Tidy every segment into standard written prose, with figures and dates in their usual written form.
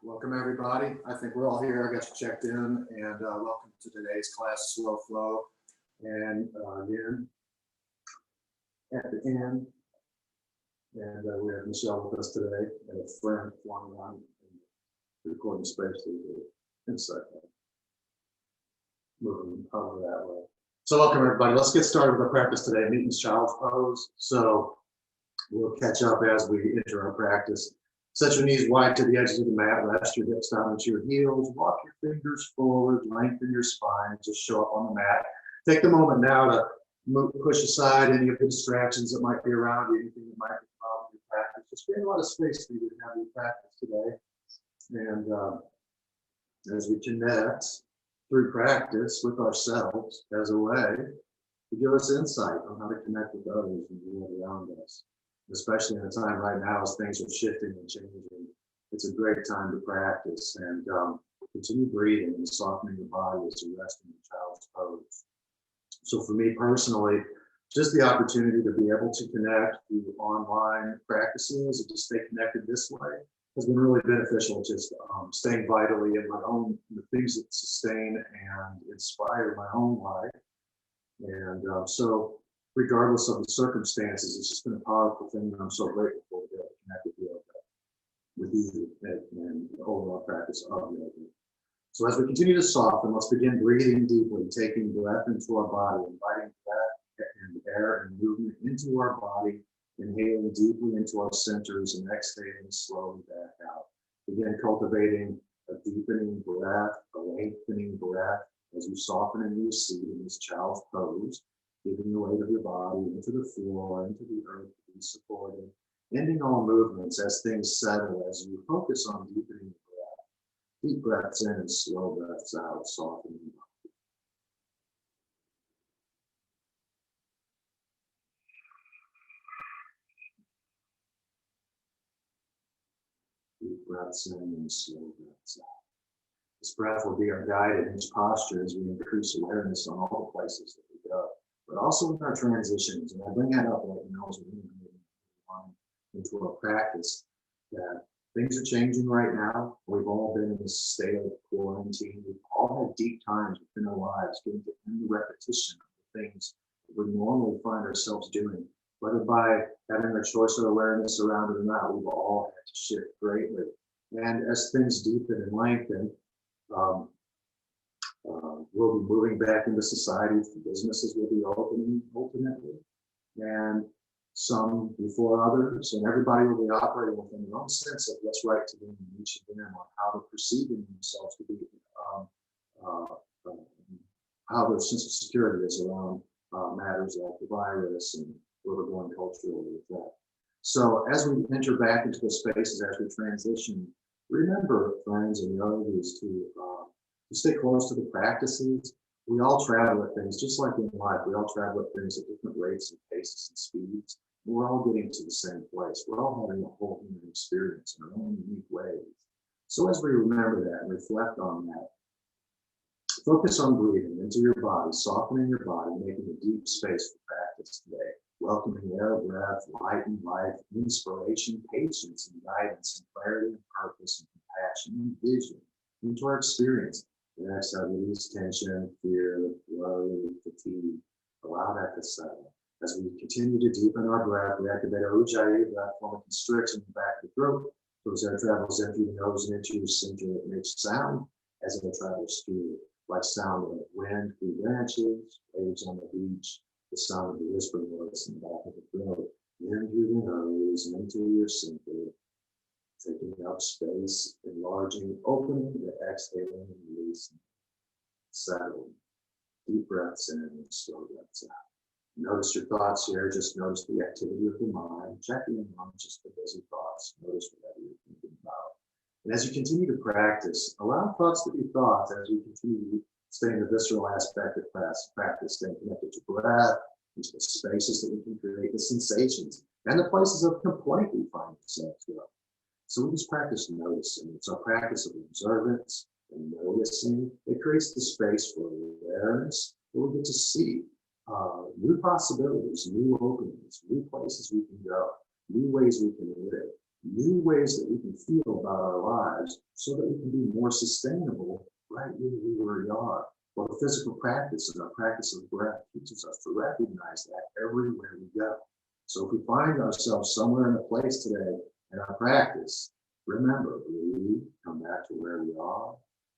Welcome everybody. I think we're all here. I got you checked in, and welcome to today's class, Slow Flow, and Yin at the end. And we have Michelle with us today, and a friend flying around in the recording space through the inside. Moving over that way. So welcome everybody. Let's get started with our practice today, meeting child's pose. So we'll catch up as we enter our practice. Set your knees wide to the edges of the mat, rest your hips down into your heels, walk your fingers forward, lengthen your spine, just show up on the mat. Take the moment now to push aside any of the distractions that might be around you, anything that might be a problem in your practice. Just create a lot of space for you to have your practice today. And as we connect through practice with ourselves as a way to give us insight on how to connect with others and the world around us. Especially in a time right now as things are shifting and changing, it's a great time to practice and continue breathing and softening the body as you rest in the child's pose. So for me personally, just the opportunity to be able to connect through online practices and to stay connected this way has been really beneficial. Just staying vitally in my own, the things that sustain and inspire my own life. And so regardless of the circumstances, it's just been a powerful thing, and I'm so grateful for to be able to connect with you and the overall practice of yoga. So as we continue to soften, let's begin breathing deeply, taking breath into our body, inviting breath and air and movement into our body, inhaling deeply into our centers and exhaling slowly back out. Begin cultivating a deepening breath, a lengthening breath as you soften and recede in this child's pose. Giving the weight of your body into the floor, into the earth to be supported, ending all movements as things settle, as you focus on deepening the breath. Deep breaths in and slow breaths out, softening the body. Deep breaths in and slow breaths out. This breath will be our guide in each posture as we increase awareness on all the places that we go, but also in our transitions. And I bring that up right now as we move into our practice, that things are changing right now. We've all been in this state of quarantine. We've all had deep times within our lives, getting to end the repetition of the things that we normally find ourselves doing. Whether by having a choice or awareness around it or not, we've all had to shift greatly. And as things deepen and lengthen, we'll be moving back into society. Businesses will be opening ultimately, and some before others, and everybody will be operating within their own sense of what's right to them and each of them on how they're perceiving themselves to be, how their sense of security is around matters like the virus and where we're going culturally with that. So as we enter back into the spaces, as we transition, remember, friends and yogis, to stay close to the practices. We all travel at things, just like in life, we all travel at things at different rates and paces and speeds. We're all getting to the same place. We're all having a whole human experience in our own unique ways. So as we remember that and reflect on that, focus on breathing into your body, softening your body, making a deep space for practice today. Welcoming air, breath, light and life, inspiration, patience and guidance, and clarity and purpose and compassion and vision into our experience. And exhale, release tension, fear, worry, fatigue. Allow that to settle. As we continue to deepen our breath, we activate our Ujjayi breath, form a constriction in the back of the throat. So as air travels in through the nose and into your center, it makes sound as it travels through, like sound of wind through branches, waves on the beach, the sound of the whispering voice in the back of the throat, in through the nose and into your center. Taking up space, enlarging, opening, exhaling, and releasing. Settling. Deep breaths in and slow breaths out. Notice your thoughts here. Just notice the activity of the mind. Checking in on just the busy thoughts. Notice whatever you're thinking about. And as you continue to practice, allow thoughts to be thoughts as we continue to stay in the visceral aspect of practice, staying connected to breath, into the spaces that we can create, the sensations, and the places of complaint we find ourselves in. So we just practice noticing. It's our practice of observance and noticing. It creates the space for awareness where we get to see new possibilities, new openings, new places we can go, new ways we can live. new ways that we can feel about our lives so that we can be more sustainable right where we are. Well, the physical practice and our practice of breath teaches us to recognize that everywhere we go. So if we find ourselves somewhere in a place today in our practice, remember, breathe, come back to where we are.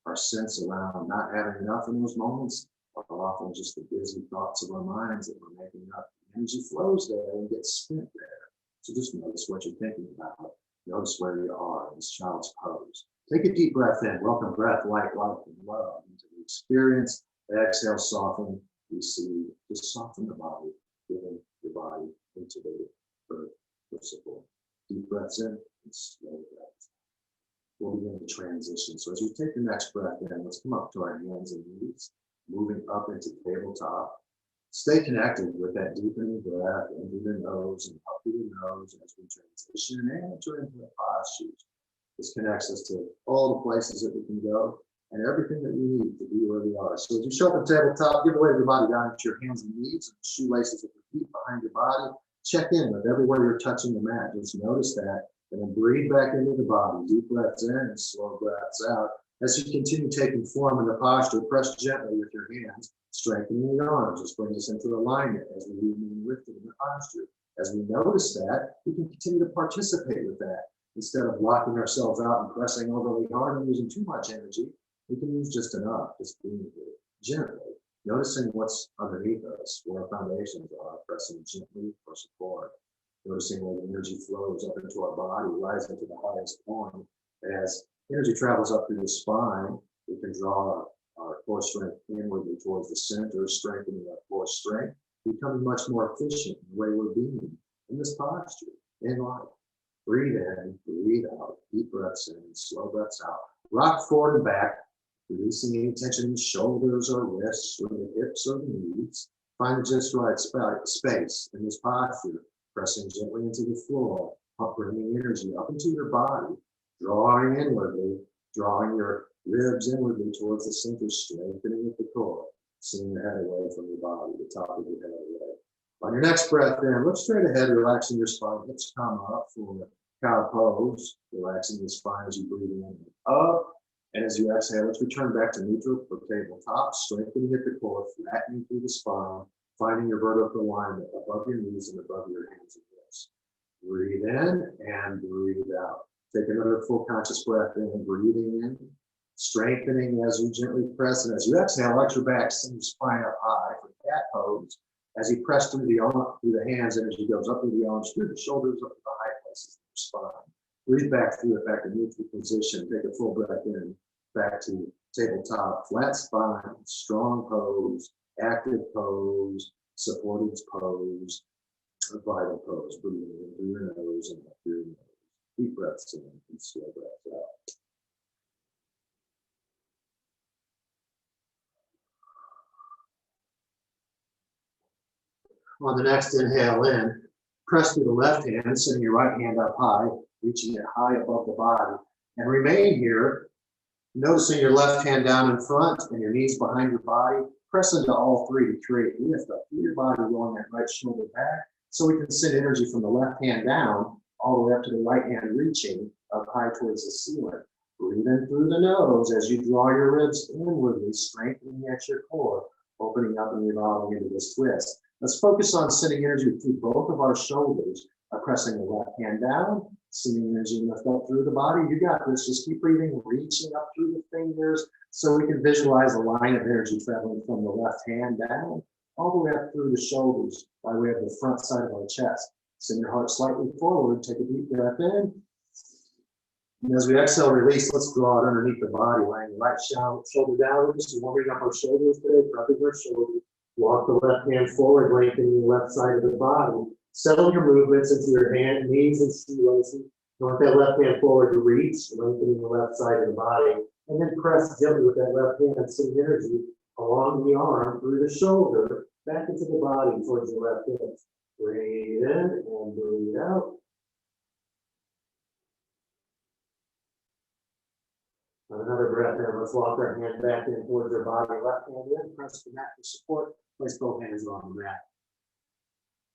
Our sense around not having enough in those moments are often just the busy thoughts of our minds that we're making up. The energy flows there and gets spent there. So just notice what you're thinking about. Notice where you are in this child's pose. Take a deep breath in. Welcome breath, light, love, and love into the experience. Exhale, soften, receive. Just soften the body, giving your body into the earth for support. Deep breaths in and slow breaths. We'll begin to transition. So as we take the next breath in, let's come up to our hands and knees, moving up into tabletop. Stay connected with that deepening breath in through the nose and up through the nose as we transition and enter into the postures. This connects us to all the places that we can go and everything that we need to be where we are. So as you show up at tabletop, give away your body down to your hands and knees and shoelaces at your feet behind your body. Check in with everywhere you're touching the mat. Just notice that. And then breathe back into the body. Deep breaths in and slow breaths out. As you continue taking form in the posture, press gently with your hands, strengthening the arms. Just bring us into alignment as we remain lifted in the posture. As we notice that, we can continue to participate with that. Instead of locking ourselves out and pressing overly hard and using too much energy, we can use just enough, just being here, gently, noticing what's underneath us, where our foundations are, pressing gently for support. Noticing where the energy flows up into our body, rising to the highest point. As energy travels up through the spine, we can draw our core strength inwardly towards the center, strengthening our core strength, becoming much more efficient in the way we're being in this posture, in life. Breathe in, breathe out, deep breaths in, slow breaths out. Rock forward and back, releasing any tension in the shoulders or wrists, or the hips or the knees. Find the just right space in this posture. Pressing gently into the floor, bringing energy up into your body, drawing inwardly, drawing your ribs inwardly towards the center, strengthening at the core, seeing the head away from your body, the top of your head away. On your next breath in, look straight ahead, relaxing your spine. Hips come up for cow pose, relaxing the spine as you breathe in and up. And as you exhale, let's return back to neutral for tabletop, strengthening at the core, flattening through the spine, finding your vertical alignment above your knees and above your hands and hips. Breathe in and breathe out. Take another full conscious breath in, breathing in, strengthening as you gently press. And as you exhale, let your back send your spine up high for cat pose. As you press through the hands, energy goes up through the arms, through the shoulders, up to the high places of your spine. Breathe back through it, back to neutral position. Take a full breath in, back to tabletop, flat spine, strong pose, active pose, supported pose, a vital pose. Breathing in through your nose and out through your nose. Deep breaths in and slow breaths out. On the next inhale in, press through the left hand, sending your right hand up high, reaching it high above the body. And remain here, noticing your left hand down in front and your knees behind your body. Press into all three to create lift up through your body, rolling that right shoulder back. So we can send energy from the left hand down, all the way up to the right hand, reaching up high towards the ceiling. Breathe in through the nose as you draw your ribs inwardly, strengthening at your core, opening up and revolving into this twist. Let's focus on sending energy through both of our shoulders by pressing the left hand down, sending energy lift up through the body. You got this. Just keep breathing, reaching up through the fingers so we can visualize a line of energy traveling from the left hand down all the way up through the shoulders by way of the front side of our chest. Send your heart slightly forward. Take a deep breath in. And as we exhale, release, let's draw it underneath the body, laying the right shoulder down. Just warming up our shoulders today, prepping our shoulders. Walk the left hand forward, lengthening the left side of the body. Settle your movements into your hand, knees, and shoelaces. You want that left hand forward to reach, lengthening the left side of the body. And then press gently with that left hand, send energy along the arm, through the shoulder, back into the body towards the left hip. Breathe in and breathe out. On another breath in, let's walk our hand back in towards our body. Left hand in, press the mat for support. Place both hands on the mat.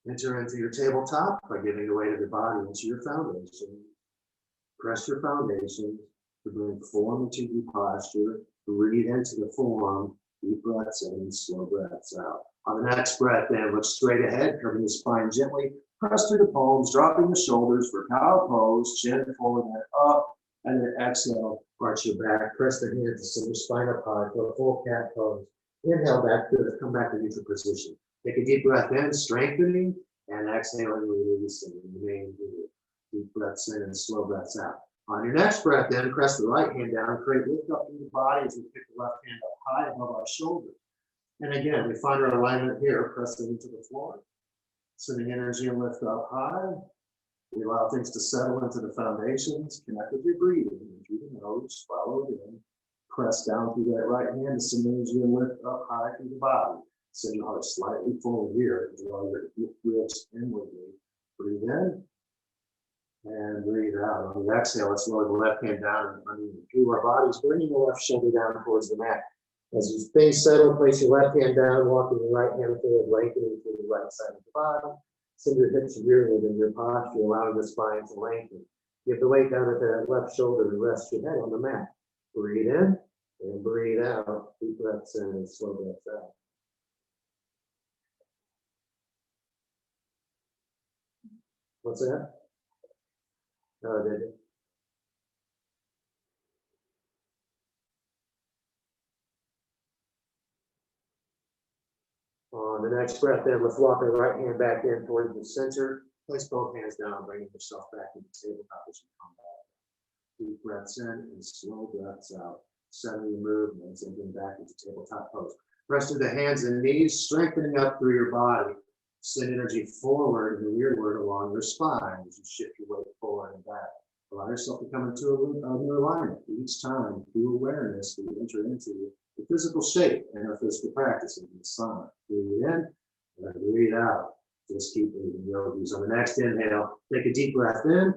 Enter into your tabletop by giving the weight of the body into your foundation. Press your foundation to bring form into your posture. Breathe into the form. Deep breaths in, slow breaths out. On the next breath in, look straight ahead, curving the spine gently. Press through the palms, dropping the shoulders for cow pose, chin forward and up. And then exhale, arch your back, press the hands to send your spine up high for a full cat pose. Inhale back to it, come back to neutral position. Take a deep breath in, strengthening, and exhale and releasing. Remain here. Deep breaths in and slow breaths out. On your next breath in, press the right hand down, create lift up through the body as we pick the left hand up high above our shoulders. And again, we find our alignment here, pressing into the floor, sending energy and lift up high. We allow things to settle into the foundations, connect with your breathing, through the nose, follow it in, press down through that right hand, send energy and lift up high through the body. Send your heart slightly forward here, draw your ribs inwardly. Breathe in. And breathe out. On the exhale, let's lower the left hand down and underneath through our bodies, bringing the left shoulder down towards the mat. As you stay settled, place your left hand down, walking the right hand forward, lengthening through the right side of the body. Send your hips rearward in your posture, allowing the spine to lengthen. Get the weight down at that left shoulder and rest your head on the mat. Breathe in and breathe out. Deep breaths in and slow breaths out. What's that? Oh, did it? On the next breath in, let's walk our right hand back in towards the center. Place both hands down, bringing yourself back into tabletop as you come back. Deep breaths in and slow breaths out. Settle your movements and get back into tabletop pose. Press through the hands and knees, strengthening up through your body. Send energy forward and rearward along your spine as you shift your weight forward and back. Allow yourself to come into a new alignment each time through awareness that you enter into the physical shape and our physical practice in the sun. Breathe in and breathe out. Just keep breathing, yogis. On the next inhale, take a deep breath in.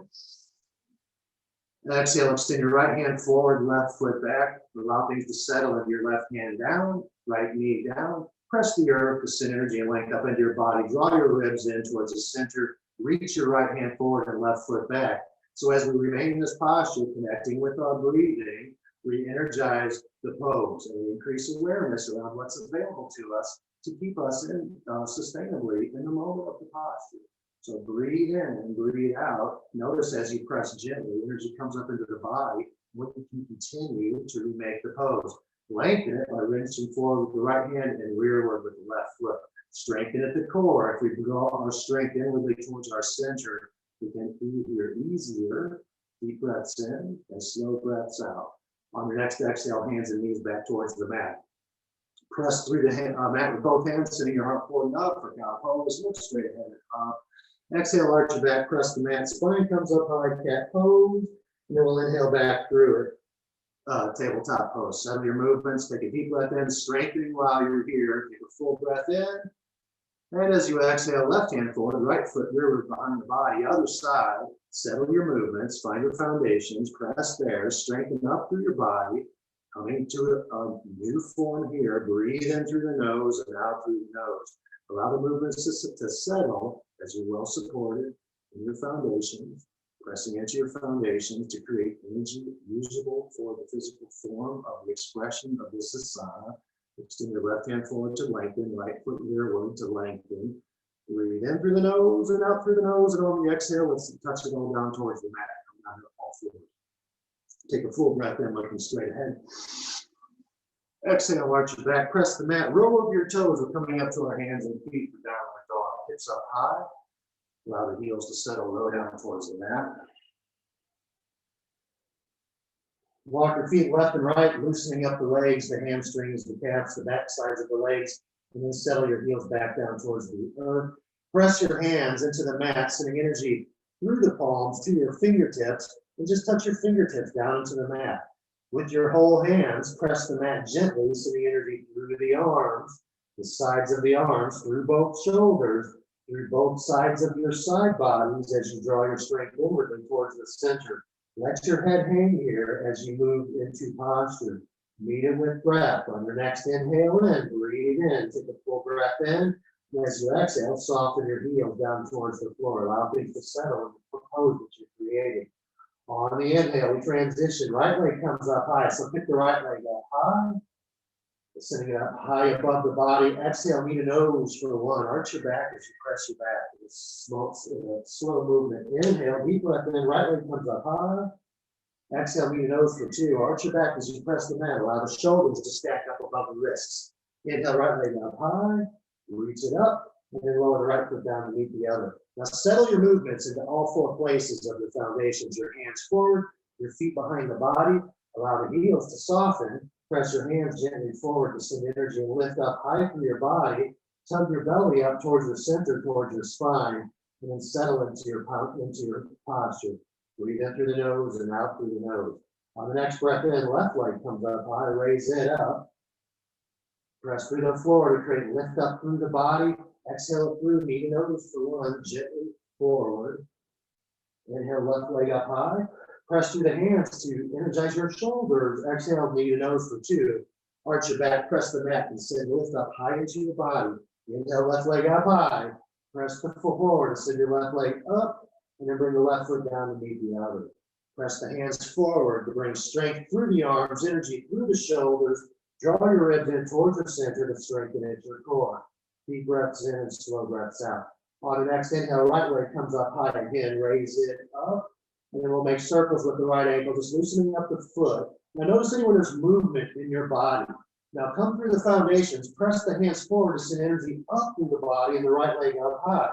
Exhale, extend your right hand forward, left foot back. Allow things to settle into your left hand down, right knee down. Press the earth to send energy and length up into your body. Draw your ribs in towards the center. Reach your right hand forward and left foot back. So as we remain in this posture, connecting with our breathing, we energize the pose and we increase awareness around what's available to us to keep us in sustainably in the moment of the posture. So breathe in and breathe out. Notice as you press gently, energy comes up into the body. We can continue to remake the pose. Lengthen it by wrenching forward with the right hand and rearward with the left foot. Strengthen at the core. If we can draw our strength inwardly towards our center, we can easier. Deep breaths in and slow breaths out. On your next exhale, hands and knees back towards the mat. Press through the mat with both hands, sending your heart forward and up for cow pose. Look straight ahead and up. Exhale, arch your back, press the mat. Spine comes up high, cat pose. And then we'll inhale back through it. Tabletop pose. Settle your movements. Take a deep breath in, strengthening while you're here. Take a full breath in. And as you exhale, left hand forward, right foot rearward behind the body, other side. Settle your movements, find your foundations, press there, strengthen up through your body, coming to a new form here. Breathe in through the nose and out through the nose. Allow the movements to settle as you're well supported in your foundations, pressing into your foundations to create energy usable for the physical form of the expression of this asana. Extend your left hand forward to lengthen, right foot rearward to lengthen. Breathe in through the nose and out through the nose, and on the exhale, let's touch it all down towards the mat. Come down to all fours. Take a full breath in, looking straight ahead. Exhale, arch your back, press the mat, roll over your toes. We're coming up to our hands and feet for downward dog. Hips up high. Allow the heels to settle low down towards the mat. Walk your feet left and right, loosening up the legs, the hamstrings, the calves, the back sides of the legs, and then settle your heels back down towards the earth. Press your hands into the mat, sending energy through the palms to your fingertips, and just touch your fingertips down into the mat. With your whole hands, press the mat gently, sending energy through the arms, the sides of the arms, through both shoulders, through both sides of your side bodies as you draw your strength inwardly towards the center. Let your head hang here as you move into posture. Meet it with breath. On your next inhale in, breathe in. Take a full breath in. As you exhale, soften your heels down towards the floor. Allow things to settle in the pose that you created. On the inhale, we transition. Right leg comes up high. So pick the right leg up high. Sending it up high above the body. Exhale, knee to nose for 1. Arch your back as you press your back. It's slow movement. Inhale, deep breath in. Right leg comes up high. Exhale, knee to nose for 2. Arch your back as you press the mat. Allow the shoulders to stack up above the wrists. Inhale, right leg up high. Reach it up. And then lower the right foot down to meet the other. Now settle your movements into all 4 places of your foundations. Your hands forward, your feet behind the body. Allow the heels to soften. Press your hands gently forward to send energy and lift up high from your body. Tug your belly up towards your center, towards your spine, and then settle into your posture. Breathe in through the nose and out through the nose. On the next breath in, left leg comes up high, raise it up. Press through the floor to create lift up through the body. Exhale it through, knee to nose for 1, gently forward. Inhale, left leg up high. Press through the hands to energize your shoulders. Exhale, knee to nose for 2. Arch your back, press the mat, and send lift up high into your body. Inhale, left leg up high. Press the foot forward and send your left leg up, and then bring the left foot down to meet the other. Press the hands forward to bring strength through the arms, energy through the shoulders. Draw your ribs in towards the center to strengthen into your core. Deep breaths in and slow breaths out. On the next inhale, right leg comes up high again. Raise it up. And then we'll make circles with the right ankle, just loosening up the foot. Now notice when there's movement in your body. Now come through the foundations, press the hands forward to send energy up through the body and the right leg up high.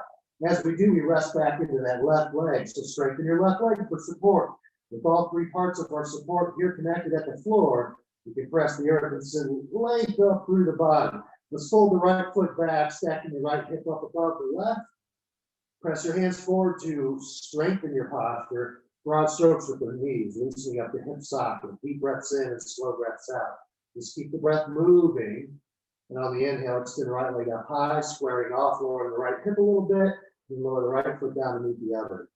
As we do, we rest back into that left leg. So strengthen your left leg for support. With all 3 parts of our support here connected at the floor, you can press the earth and send length up through the body. Let's fold the right foot back, stacking the right hip up above the left. Press your hands forward to strengthen your posture. Broad strokes with the knees, loosening up the hip socket. Deep breaths in and slow breaths out. Just keep the breath moving. And on the inhale, extend the right leg up high, squaring off, lowering the right hip a little bit, and lower the right foot down to meet the other.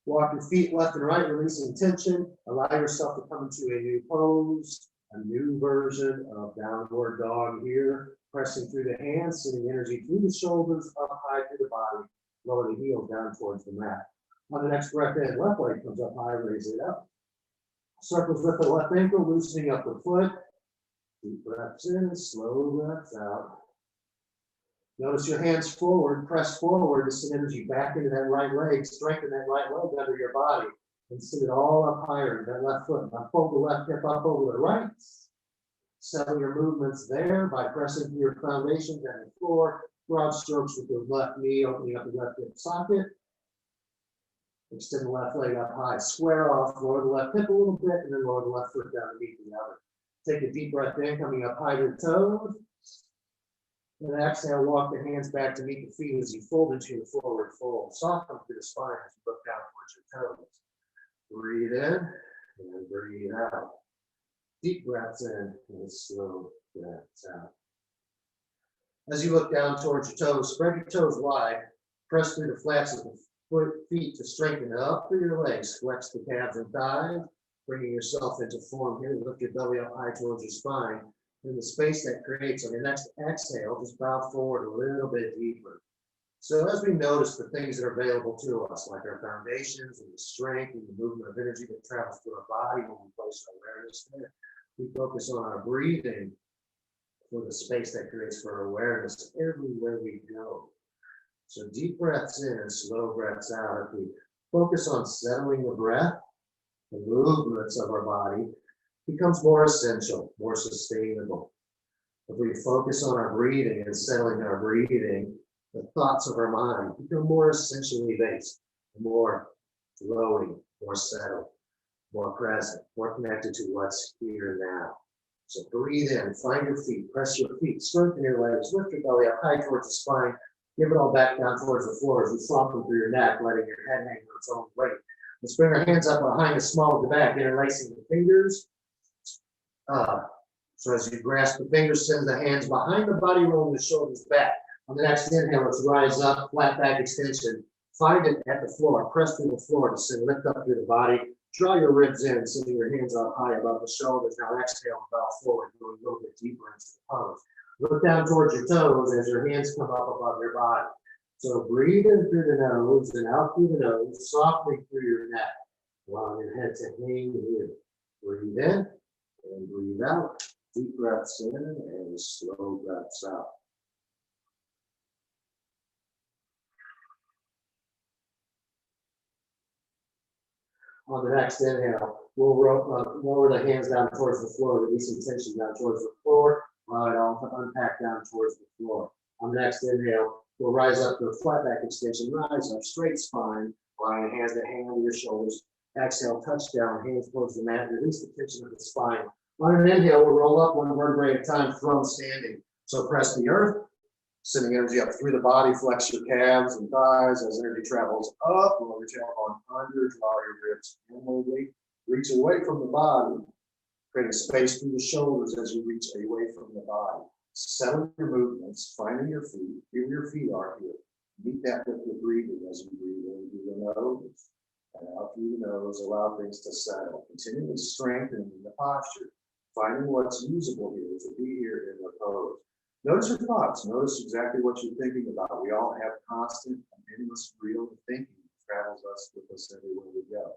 Walk your feet left and right, releasing tension. Allow yourself to come into a new pose, a new version of downward dog here. Pressing through the hands, sending energy through the shoulders, up high through the body. Lower the heels down towards the mat. On the next breath in, left leg comes up high, raise it up. Circles with the left ankle, loosening up the foot. Deep breaths in, slow breaths out. Notice your hands forward, press forward to send energy back into that right leg. Strengthen that right leg under your body and send it all up higher into that left foot. Now fold the left hip up over the right. Settle your movements there by pressing through your foundations and the floor. Broad strokes with the left knee, opening up the left hip socket. Extend the left leg up high, square off, lower the left hip a little bit, and then lower the left foot down to meet the other. Take a deep breath in, coming up high to the toes. And exhale, walk the hands back to meet the feet as you fold into the forward fold. Soften through the spine as you look down towards your toes. Breathe in and breathe out. Deep breaths in and slow breaths out. As you look down towards your toes, spread your toes wide. Press through the flaps of the feet to strengthen it up through your legs. Flex the calves and thighs, bringing yourself into form here. Lift your belly up high towards your spine. In the space that creates on your next exhale, just bow forward a little bit deeper. So as we notice the things that are available to us, like our foundations and the strength and the movement of energy that travels through our body when we place our awareness there, we focus on our breathing for the space that creates for our awareness everywhere we go. So deep breaths in and slow breaths out. If we focus on settling the breath, the movements of our body becomes more essential, more sustainable. If we focus on our breathing and settling our breathing, the thoughts of our mind become more essentially based, more flowing, more settled, more present, more connected to what's here now. So breathe in, find your feet, press your feet, strengthen your legs, lift your belly up high towards the spine, give it all back down towards the floor as you soften through your neck, letting your head hang on its own weight. Let's bring our hands up behind the small of the back, interlacing the fingers. So as you grasp the fingers, send the hands behind the body, rolling the shoulders back. On the next inhale, let's rise up, flat back extension. Find it at the floor, press through the floor to send lift up through the body. Draw your ribs in, sending your hands up high above the shoulders. Now exhale and bow forward, going a little bit deeper into the pose. Look down towards your toes as your hands come up above your body. So breathe in through the nose and out through the nose, softening through your neck. Allow your head to hang here. Breathe in and breathe out. Deep breaths in and slow breaths out. On the next inhale, we'll lower the hands down towards the floor, release some tension down towards the floor, allow it all to unpack down towards the floor. On the next inhale, we'll rise up to a flat back extension, rise up, straight spine, allowing your hands to hang over your shoulders. Exhale, touch down, hands towards the mat, release the tension of the spine. On an inhale, we'll roll up one vertebrae at a time, throne standing. So press the earth, sending energy up through the body, flex your calves and thighs as energy travels up, roll your tailbone under, draw your ribs inwardly, reach away from the body, creating space through the shoulders as you reach away from the body. Settle your movements, finding your feet, feel your feet are here. Meet that with your breathing as you breathe in through the nose and out through the nose, allow things to settle. Continually strengthening the posture, finding what's usable here to be here in the pose. Notice your thoughts. Notice exactly what you're thinking about. We all have constant, endless, real thinking that travels us with us everywhere we go,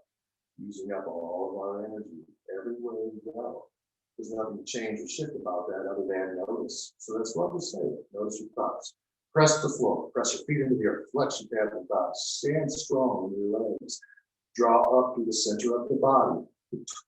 using up all of our energy everywhere we go. There's nothing to change or shift about that other than notice. So that's what we say. Notice your thoughts. Press the floor. Press your feet into the earth. Flex your calves and thighs. Stand strong in your legs. Draw up through the center of the body.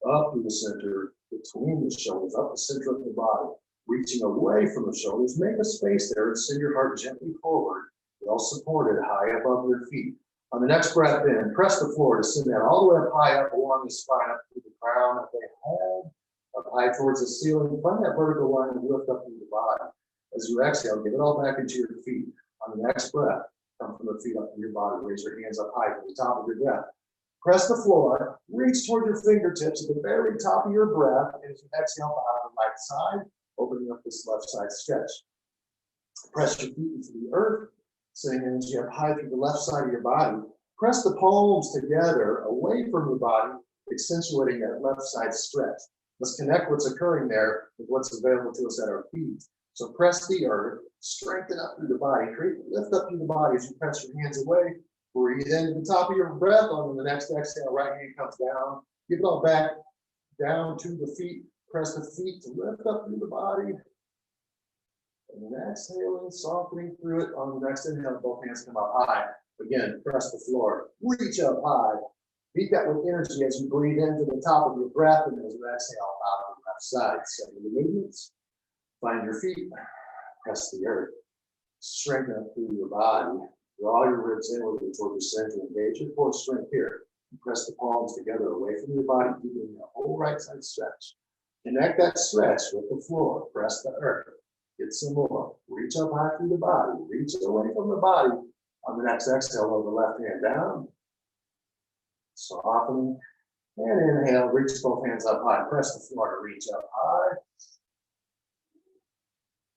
Up through the center, between the shoulders, up the center of the body. Reaching away from the shoulders, make a space there and send your heart gently forward, well supported, high above your feet. On the next breath in, press the floor to send that all the way up high up along the spine, up through the crown of the head, up high towards the ceiling. Find that vertical line and lift up through the body. As you exhale, give it all back into your feet. On the next breath, come from the feet up to your body. Raise your hands up high from the top of your breath. Press the floor, reach toward your fingertips at the very top of your breath. And as you exhale, on the right side, opening up this left side stretch. Press your feet into the earth, sending energy up high through the left side of your body. Press the palms together away from your body, accentuating that left side stretch. Let's connect what's occurring there with what's available to us at our feet. So press the earth, strengthen up through the body, lift up through the body as you press your hands away. Breathe in to the top of your breath. On the next exhale, right hand comes down. Give it all back down to the feet. Press the feet to lift up through the body. And then exhaling, softening through it. On the next inhale, both hands come up high. Again, press the floor. Reach up high. Beat that with energy as you breathe into the top of your breath and as you exhale out on the left side. Settle the movements. Find your feet. Press the earth. Strengthen up through your body. Draw your ribs inwardly toward your center. Engage your core strength here. Press the palms together away from your body, keeping the whole right side stretch. Connect that stretch with the floor. Press the earth. Get some more. Reach up high through the body. Reach away from the body. On the next exhale, lower the left hand down. Softening. And inhale. Reach both hands up high. Press the floor to reach up high.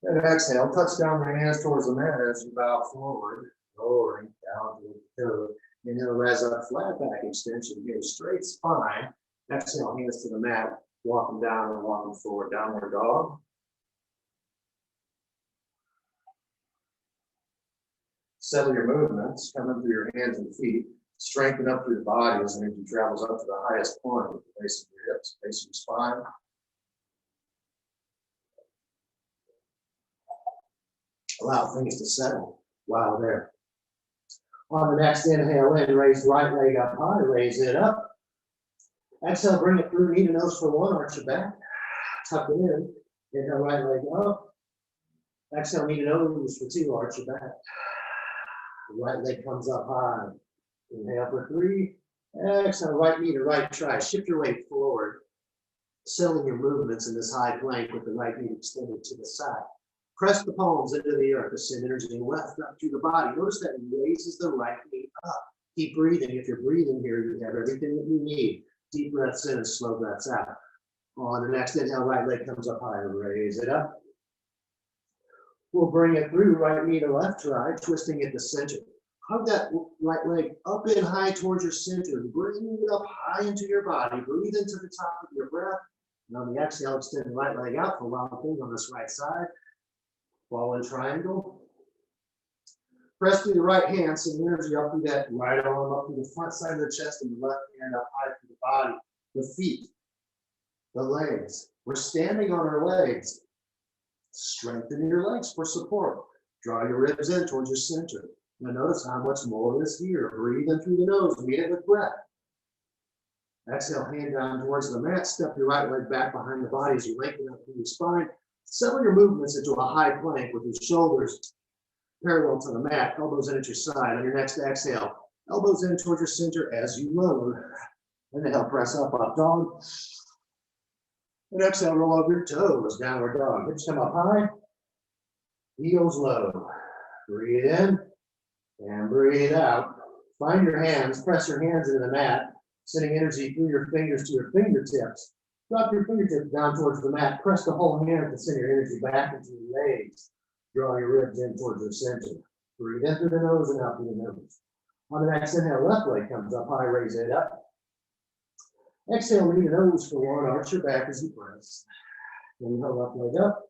And exhale. Touch down your hands towards the mat as you bow forward. Lowering down to the toe. Inhale, rise up, flat back extension here, straight spine. Exhale, hands to the mat, walking down and walking forward, downward dog. Settle your movements, coming through your hands and feet. Strengthen up through the body as energy travels up to the highest point with the base of your hips, base of your spine. Allow things to settle while there. On the next inhale in, raise right leg up high, raise it up. Exhale, bring it through, knee to nose for one, arch your back. Tuck it in. Inhale, right leg up. Exhale, knee to nose for two, arch your back. Right leg comes up high. Inhale for three. Exhale, right knee to right try. Shift your weight forward. Settling your movements in this high plank with the right knee extended to the side. Press the palms into the earth to send energy left up through the body. Notice that it raises the right knee up. Keep breathing. If you're breathing here, you have everything that you need. Deep breaths in, slow breaths out. On the next inhale, right leg comes up high. Raise it up. We'll bring it through, right knee to left try, twisting at the center. Hug that right leg up and high towards your center. Bring it up high into your body. Breathe into the top of your breath. And on the exhale, extend the right leg out for wild thing on this right side. Ball and triangle. Press through the right hand, send energy up through that right arm, up through the front side of the chest, and the left hand up high through the body, the feet, the legs. We're standing on our legs. Strengthen your legs for support. Draw your ribs in towards your center. Now notice how much more is here. Breathe in through the nose, meet it with breath. Exhale, hand down towards the mat. Step your right leg back behind the body as you lengthen up through your spine. Settle your movements into a high plank with your shoulders parallel to the mat, elbows in at your side. On your next exhale, elbows in towards your center as you lower. Inhale, press up, up dog. And exhale, roll over your toes, downward dog. Hips come up high, heels low. Breathe in and breathe out. Find your hands, press your hands into the mat, sending energy through your fingers to your fingertips. Drop your fingertips down towards the mat. Press the whole hand to send your energy back into your legs. Draw your ribs in towards your center. Breathe in through the nose and out through the nose. On the next inhale, left leg comes up high, raise it up. Exhale, lean the nose for one, arch your back as you press. Inhale, left leg up.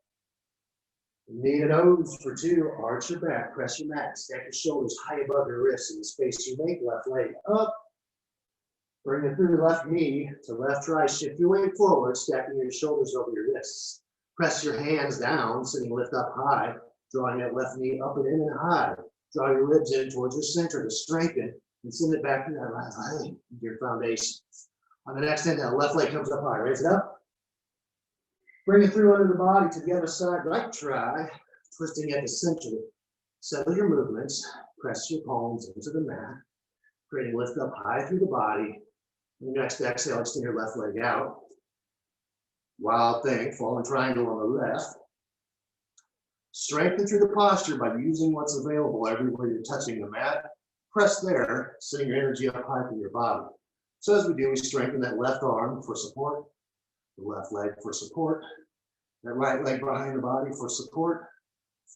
Knee to nose for two, arch your back, press your mat, stack your shoulders high above your wrists in the space you make, left leg up. Bring it through your left knee to left try, shift your weight forward, stacking your shoulders over your wrists. Press your hands down, sitting lift up high, drawing that left knee up and in and high. Draw your ribs in towards your center to strengthen and send it back to that right leg, your foundation. On the next inhale, left leg comes up high, raise it up. Bring it through under the body to the other side, right try, twisting at the center. Settle your movements, press your palms into the mat, creating lift up high through the body. On the next exhale, extend your left leg out. Wild thing, fallen triangle on the left. Strengthen through the posture by using what's available everywhere you're touching the mat. Press there, sending your energy up high through your body. So as we do, we strengthen that left arm for support, the left leg for support, that right leg behind the body for support.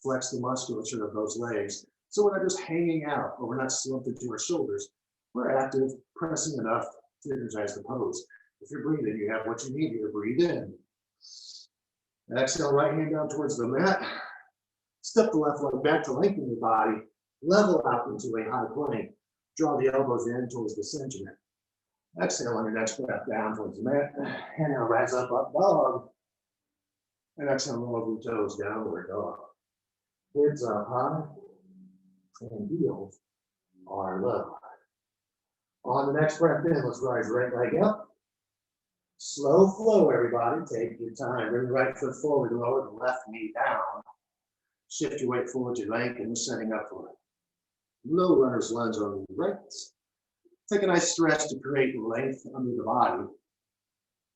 Flex the musculature of those legs. So we're not just hanging out or we're not slumped into our shoulders. We're active, pressing enough to energize the pose. If you're breathing, you have what you need here. Breathe in. Exhale, right hand down towards the mat. Step the left leg back to lengthen your body. Level out into a high plank. Draw the elbows in towards the center. Exhale on your next breath down towards the mat. Inhale, rise up, up dog. And exhale, roll over your toes, downward dog. Hips are high and heels are low. On the next breath in, let's rise right leg up. Slow flow, everybody. Take your time. Bring the right foot forward, lower the left knee down. Shift your weight forward to lengthen, setting up for low runner's lunge on the right. Take a nice stretch to create length under the body.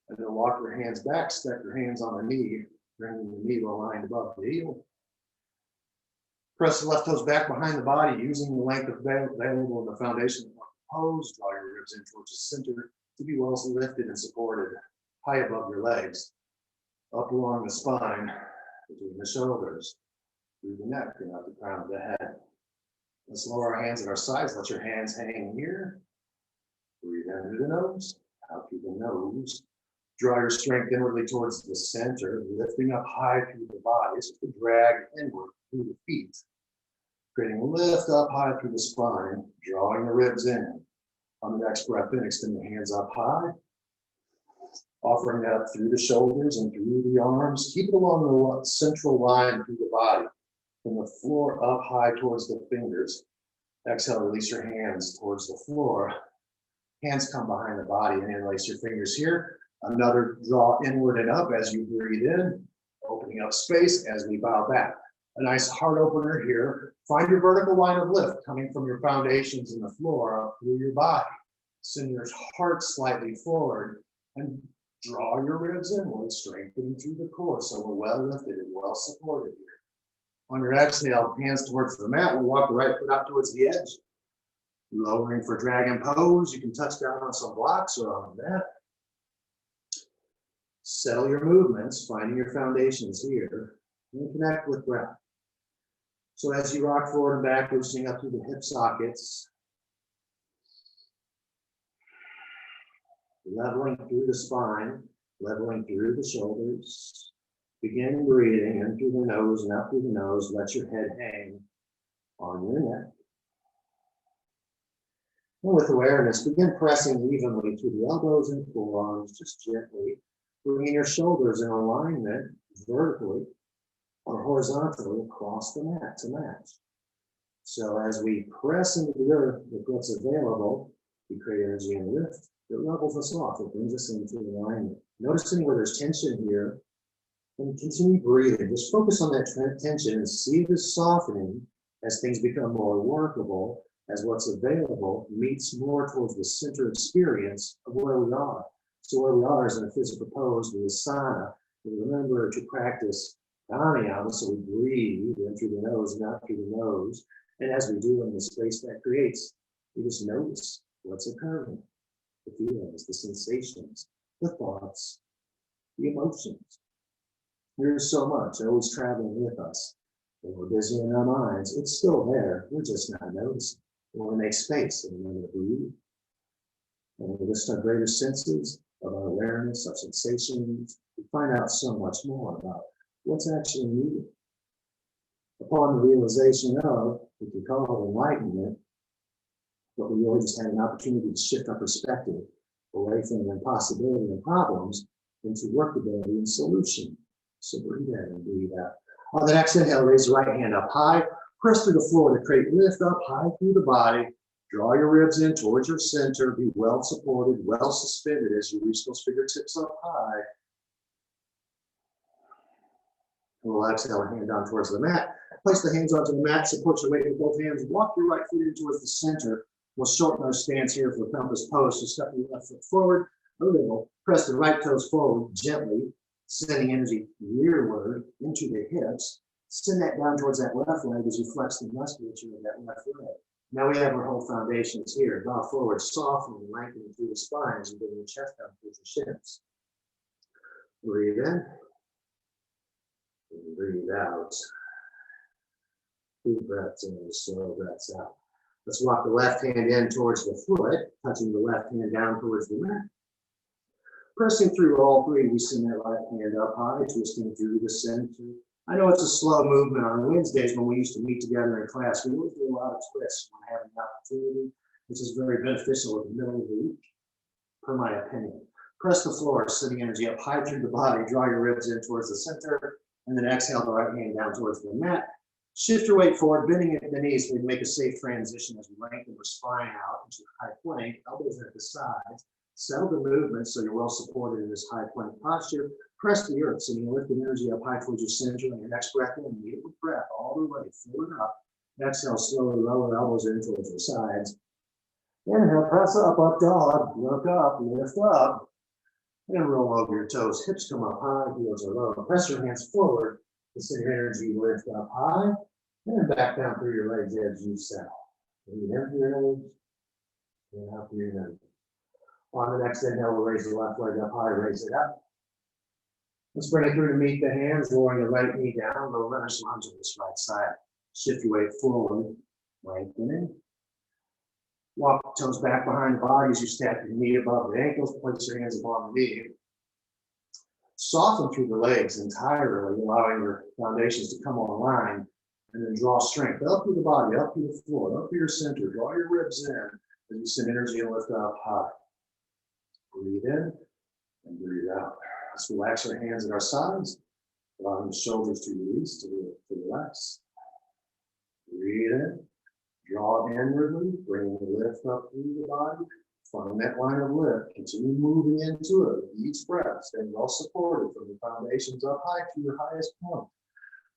And then walk your hands back, step your hands on the knee, bringing the knee aligned above the heel. Press the left toes back behind the body, using the length available in the foundation of the pose. Draw your ribs in towards the center to be well lifted and supported high above your legs, up along the spine, between the shoulders, through the neck and out the crown of the head. Let's lower our hands at our sides. Let your hands hang here. Breathe in through the nose, out through the nose. Draw your strength inwardly towards the center, lifting up high through the body. So to drag inward through the feet, creating a lift up high through the spine, drawing the ribs in. On the next breath in, extend the hands up high, offering that up through the shoulders and through the arms. Keep it along the central line through the body, from the floor up high towards the fingers. Exhale, release your hands towards the floor. Hands come behind the body and interlace your fingers here. Another draw inward and up as you breathe in, opening up space as we bow back. A nice heart opener here. Find your vertical line of lift coming from your foundations in the floor up through your body. Send your heart slightly forward and draw your ribs inward, strengthening through the core so we're well lifted and well supported here. On your exhale, hands towards the mat. We'll walk the right foot out towards the edge. Lowering for dragon pose. You can touch down on some blocks or on the mat. Settle your movements, finding your foundations here, and connect with breath. So as you rock forward and back, loosening up through the hip sockets, leveling through the spine, leveling through the shoulders. Begin breathing in through the nose and out through the nose. Let your head hang on your neck. And with awareness, begin pressing evenly through the elbows and forearms, just gently, bringing your shoulders in alignment vertically or horizontally across the mat to match. So as we press into the earth with what's available, we create energy and lift. It levels us off. It brings us into alignment. Noticing where there's tension here, and continue breathing. Just focus on that tension and see this softening as things become more workable, as what's available meets more towards the center experience of where we are. So where we are is in a physical pose, the asana. And remember to practice pranayama, so we breathe in through the nose and out through the nose. And as we do in the space that creates, we just notice what's occurring, the feelings, the sensations, the thoughts, the emotions. There's so much always traveling with us. When we're busy in our minds, it's still there. We're just not noticing. We want to make space and we want to breathe. And with just our greater senses of our awareness, our sensations, we find out so much more about what's actually needed. Upon the realization of, we can call it enlightenment, but we really just had an opportunity to shift our perspective away from the impossibility and problems into workability and solution. So breathe in and breathe out. On the next inhale, raise the right hand up high, press through the floor to create lift up high through the body. Draw your ribs in towards your center. Be well supported, well suspended as you reach those fingertips up high. We'll exhale, hand down towards the mat. Place the hands onto the mat, support your weight with both hands. Walk your right foot in towards the center. We'll shorten our stance here for compass pose. So step your left foot forward a little. Press the right toes forward gently, sending energy rearward into the hips. Send that down towards that left leg as you flex the musculature of that left leg. Now we have our whole foundations here. Draw forward, softening, lengthening through the spine as you bring your chest down towards your shins. Breathe in. And breathe out. Deep breaths in, slow breaths out. Let's walk the left hand in towards the foot, touching the left hand down towards the mat. Pressing through all three, we send that right hand up high, twisting through the center. I know it's a slow movement on Wednesdays when we used to meet together in class. We always do a lot of twists when having the opportunity, which is very beneficial in the middle of the week, per my opinion. Press the floor, sending energy up high through the body. Draw your ribs in towards the center, and then exhale the right hand down towards the mat. Shift your weight forward, bending at the knees so we can make a safe transition as we lengthen our spine out into high plank, elbows at the sides. Settle the movement so you're well supported in this high plank posture. Press the earth so you lift the energy up high towards your center. And your next breath in, lead it with breath all the way, fill it up. Exhale, slowly lower elbows in towards your sides. Inhale, press up, up dog, look up, lift up. And roll over your toes. Hips come up high, heels are low. Press your hands forward. Send your energy lift up high. And back down through your legs as you settle. Breathe in through your legs. And out through your nose. On the next inhale, we'll raise the left leg up high, raise it up. Let's bring it through to meet the hands, lowering the right knee down, low runner's lunge on this right side. Shift your weight forward, lengthening. Walk the toes back behind the body as you step your knee above the ankles, place your hands upon the knee. Soften through the legs entirely, allowing your foundations to come online, and then draw strength up through the body, up through the floor, up to your center. Draw your ribs in as you send energy and lift up high. Breathe in and breathe out. Let's relax our hands at our sides, allowing the shoulders to release, to relax. Breathe in, draw inwardly, bring the lift up through the body. Find that line of lift, continue moving into it with each breath, stay well supported from the foundations up high to your highest point.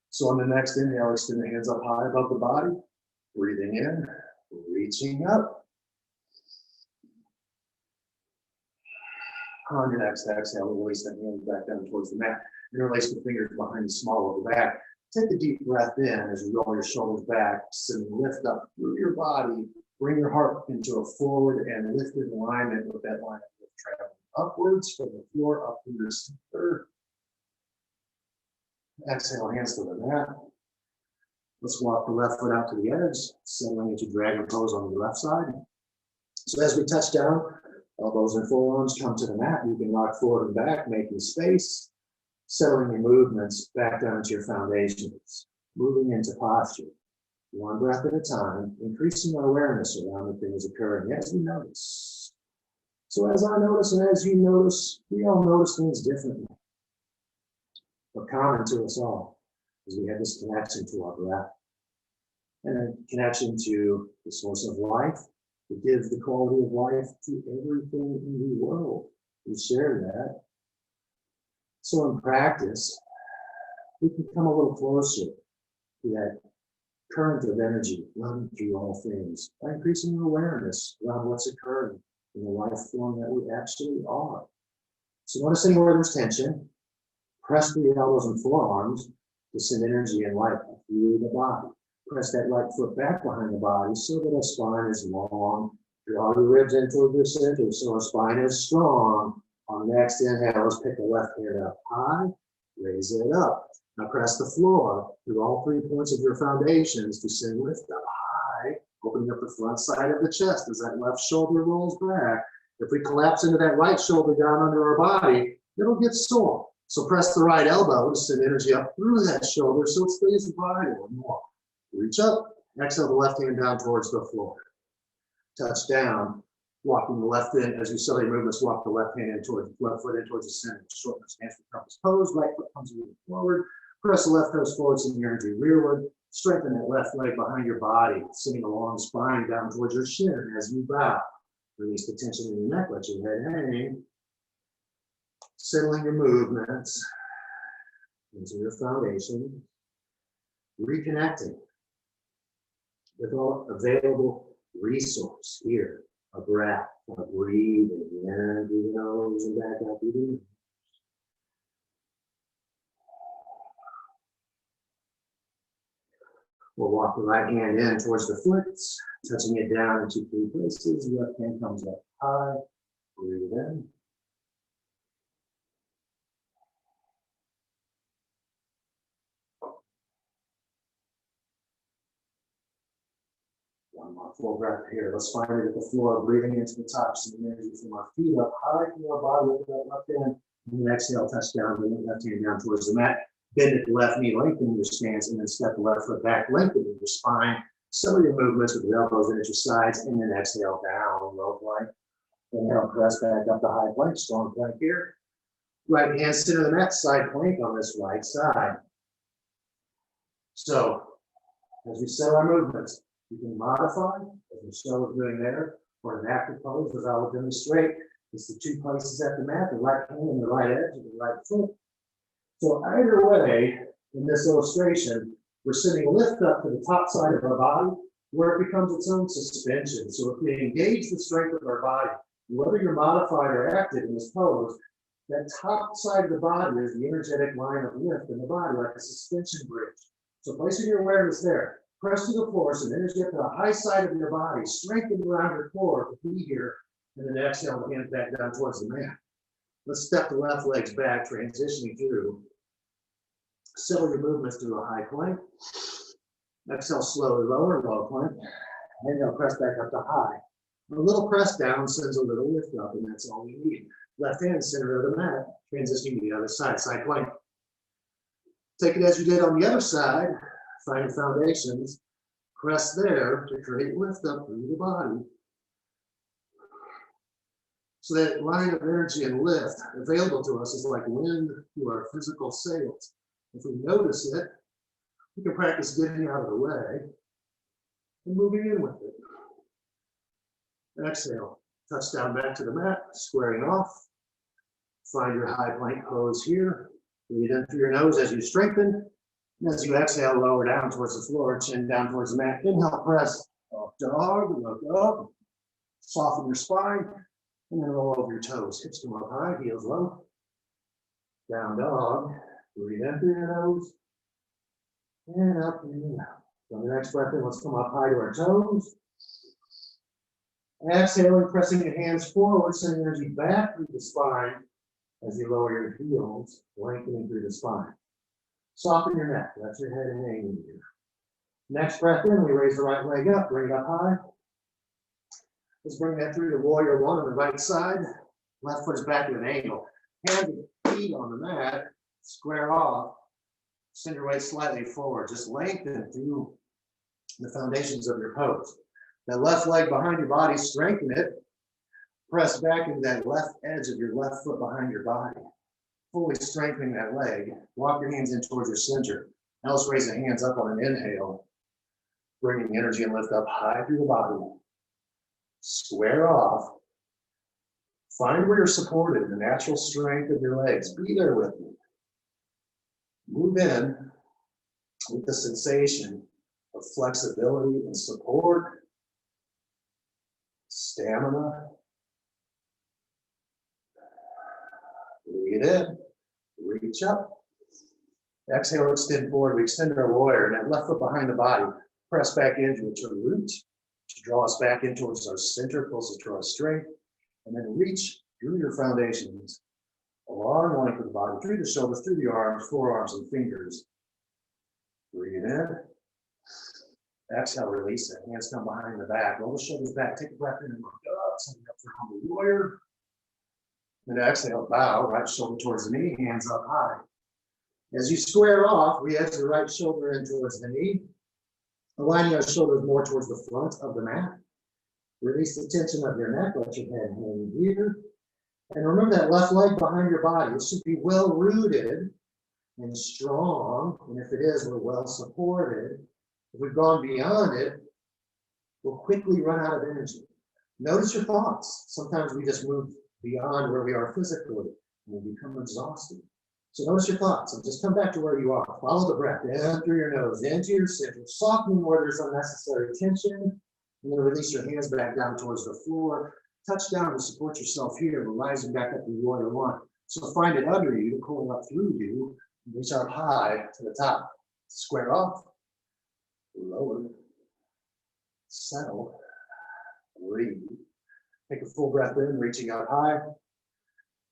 So on the next inhale, extend the hands up high above the body, breathing in, reaching up. On your next exhale, release the hands back down towards the mat. Interlace the fingers behind the small of the back. Take a deep breath in as you roll your shoulders back. Send lift up through your body. Bring your heart into a forward and lifted alignment with that line of lift, traveling upwards from the floor up through your center. Exhale, hands to the mat. Let's walk the left foot out to the edge, settling into dragon pose on the left side. So as we touch down, elbows and forearms come to the mat. You can rock forward and back, making space, settling your movements back down to your foundations, moving into posture. one breath at a time, increasing our awareness around the things occurring as we notice. So as I notice and as you notice, we all notice things differently. But common to us all is we have this connection to our breath and a connection to the source of life that gives the quality of life to everything in the world. We share that. So in practice, we can come a little closer to that current of energy running through all things by increasing awareness around what's occurring in the life form that we actually are. So noticing where there's tension, press through the elbows and forearms to send energy and life through the body. Press that right foot back behind the body so that our spine is long. Draw the ribs in toward the center so our spine is strong. On the next inhale, let's pick the left hand up high, raise it up. Now press the floor through all 3 points of your foundations to send lift up high, opening up the front side of the chest as that left shoulder rolls back. If we collapse into that right shoulder down under our body, it'll get sore. So press the right elbow to send energy up through that shoulder so it stays right or more. Reach up, exhale the left hand down towards the floor. Touch down, walking the left in, as you silly movements, walk the left hand in towards the left foot in towards the center. Shorten the stance for compass pose, right foot comes a little forward. Press the left toes forward, send the energy rearward. Strengthen that left leg behind your body, sending a long spine down towards your shin as you bow. Release the tension in your neck, let your head hang. Settling your movements into your foundation. Reconnecting with all available resource here. A breath, a breathing in through the nose and back out through the nose. We'll walk the right hand in towards the foot, touching it down into 3 places. The left hand comes up high. Breathe in. One more full breath here. Let's find it at the floor, breathing into the top, sending energy from our feet up high through our body, with that left hand. And then exhale, touch down, bring the left hand down towards the mat. Bend at the left knee, lengthen your stance, and then step the left foot back, lengthening your spine. Some of your movements with the elbows in at your sides, and then exhale down, low plank. Inhale, press back up to high plank, strong plank here. Right hand center the mat, side plank on this right side. So, as we set our movements, you can modify, as Michelle was doing there, or an active pose, as I will demonstrate. It's the 2 places at the mat, the right hand and the right edge of the right foot. So either way, in this illustration, we're sending lift up to the top side of our body where it becomes its own suspension. So if we engage the strength of our body, whether you're modified or active in this pose, that top side of the body is the energetic line of lift in the body, like a suspension bridge. So placing your awareness there, press to the floor, send energy up to the high side of your body, strengthen around your core to be here, and then exhale the hands back down towards the mat. Let's step the left legs back, transitioning through. Settle your movements to a high plank. Exhale, slowly lower, low plank. Inhale, press back up to high. A little press down sends a little lift up, and that's all we need. Left hand, center of the mat, transitioning to the other side, side plank. Take it as you did on the other side. Find your foundations. Press there to create lift up through the body. So that line of energy and lift available to us is like wind to our physical sails. If we notice it, we can practice getting out of the way and moving in with it. Exhale, touch down back to the mat, squaring off. Find your high plank pose here. Breathe in through your nose as you strengthen. And as you exhale, lower down towards the floor, chin down towards the mat. Inhale, press up dog, look up. Soften your spine. And then roll over your toes. Hips come up high, heels low. Down dog. Breathe in through your nose. And up and out. On the next breath in, let's come up high to our toes. Exhaling, pressing your hands forward, sending energy back through the spine as you lower your heels, lengthening through the spine. Soften your neck, let your head hang here. Next breath in, we raise the right leg up, bring it up high. Let's bring that through to warrior one on the right side. Left foot is back at an angle. Hands and feet on the mat, square off. Send your weight slightly forward. Just lengthen through the foundations of your pose. That left leg behind your body, strengthen it. Press back into that left edge of your left foot behind your body. Fully strengthening that leg. Walk your hands in towards your center. Now let's raise the hands up on an inhale. Bringing energy and lift up high through the body. Square off. Find where you're supported, the natural strength of your legs. Be there with me. Move in with the sensation of flexibility and support, stamina. Breathe in, reach up. Exhale, extend forward. We extend our warrior, and that left foot behind the body. Press back into it to root, to draw us back in towards our center, closer to our strength. And then reach through your foundations, a long length of the body, through the shoulders, through the arms, forearms, and fingers. Breathe in. Exhale, release it. Hands come behind the back. Roll the shoulders back. Take a breath in and look up. Setting up for humble warrior. Then exhale, bow. Right shoulder towards the knee. Hands up high. As you square off, we edge the right shoulder in towards the knee. Aligning our shoulders more towards the front of the mat. Release the tension of your neck. Let your head hang here. And remember that left leg behind your body. It should be well rooted and strong. And if it is, we're well supported. If we've gone beyond it, we'll quickly run out of energy. Notice your thoughts. Sometimes we just move beyond where we are physically and we become exhausted. So notice your thoughts and just come back to where you are. Follow the breath in through your nose, into your center, softening where there's unnecessary tension. And then release your hands back down towards the floor. Touch down to support yourself here, but rising back up to warrior one. So find it under you, pulling up through you, reach up high to the top. Square off, lower, settle, breathe. Take a full breath in, reaching out high.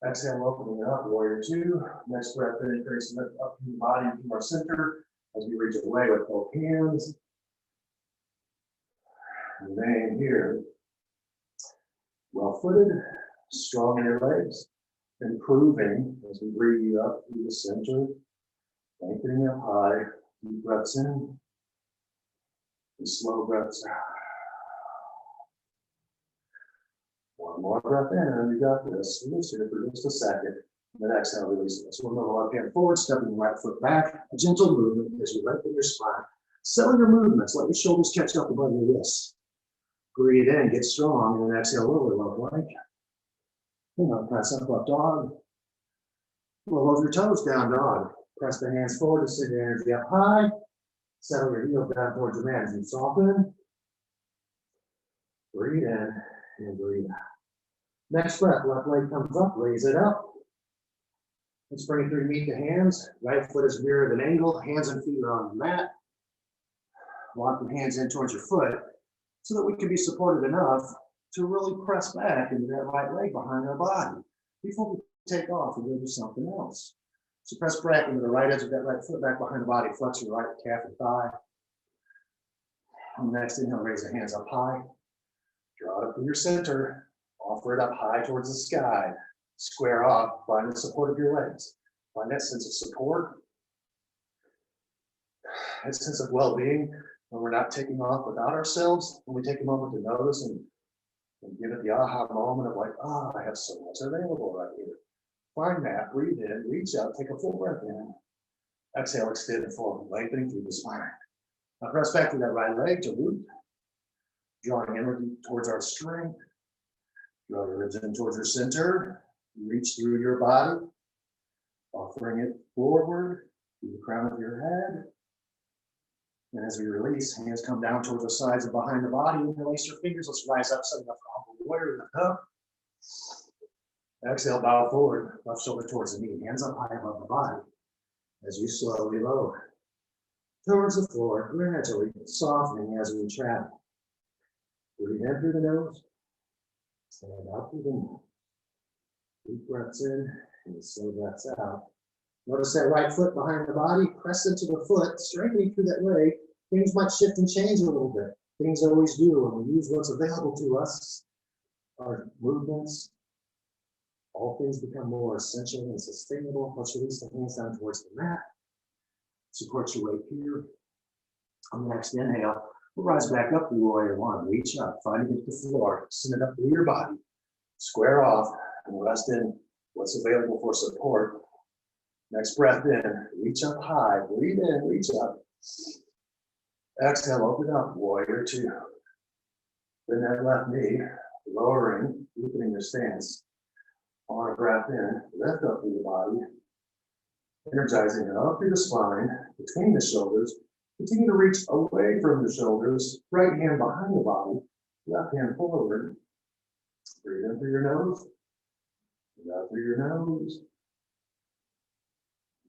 Exhale, opening it up, warrior two. Next breath in, tracing it up through the body into our center as we reach away with both hands. Remain here. Well-footed, strong in your legs, improving as we breathe you up through the center, lengthening up high, deep breaths in, and slow breaths out. One more breath in, and you got this. Release it for just a second. And then exhale, release it. So we'll move the left hand forward, stepping the right foot back. A gentle movement as you lengthen your spine. Settle your movements. Let your shoulders catch up above your wrists. Breathe in, get strong, and then exhale, lower left leg. Press up, up dog. Roll over your toes, down dog. Press the hands forward to send your energy up high. Settle your heels down towards your mat as you soften. Breathe in and breathe out. Next breath, left leg comes up, raise it up. Let's bring it through to meet the hands. Right foot is mirrored at an angle, hands and feet are on the mat. Walk your hands in towards your foot so that we can be supported enough to really press back into that right leg behind our body before we take off and go do something else. So press back into the right edge of that right foot back behind the body, flex your right calf and thigh. On the next inhale, raise the hands up high. Draw it up in your center. Offer it up high towards the sky. Square off. Find the support of your legs. Find that sense of support. That sense of well-being when we're not taking off without ourselves. When we take a moment to notice and give it the aha moment of like, I have so much available right here. Find that. Breathe in. Reach out. Take a full breath in. Exhale. Extend it forward. Lengthening through the spine. Now press back to that right leg to root. Drawing energy towards our strength. Draw your ribs in towards your center. Reach through your body. Offering it forward to the crown of your head. And as we release, hands come down towards the sides and behind the body. And release your fingers. Let's rise up, setting up for humble warrior. Lift up. Exhale, bow forward. Left shoulder towards the knee. Hands up high above the body. As you slowly lower towards the floor, gradually softening as we travel. Breathe in through the nose. And out through the mouth. Deep breaths in and slow breaths out. Notice that right foot behind the body. Press into the foot, strengthening through that leg. Things might shift and change a little bit. Things always do when we use what's available to us. Our movements, all things become more essential and sustainable. Let's release the hands down towards the mat. Support your weight here. On the next inhale, We'll rise back up to warrior one. Reach up, find it at the floor, send it up through your body. Square off and rest in what's available for support. Next breath in, reach up high, breathe in, reach up. Exhale, open up, warrior two. Bend that left knee, lowering, deepening your stance. On a breath in, lift up through the body, energizing it up through the spine, between the shoulders. Continue to reach away from the shoulders, right hand behind the body, left hand forward. Breathe in through your nose, breathe out through your nose.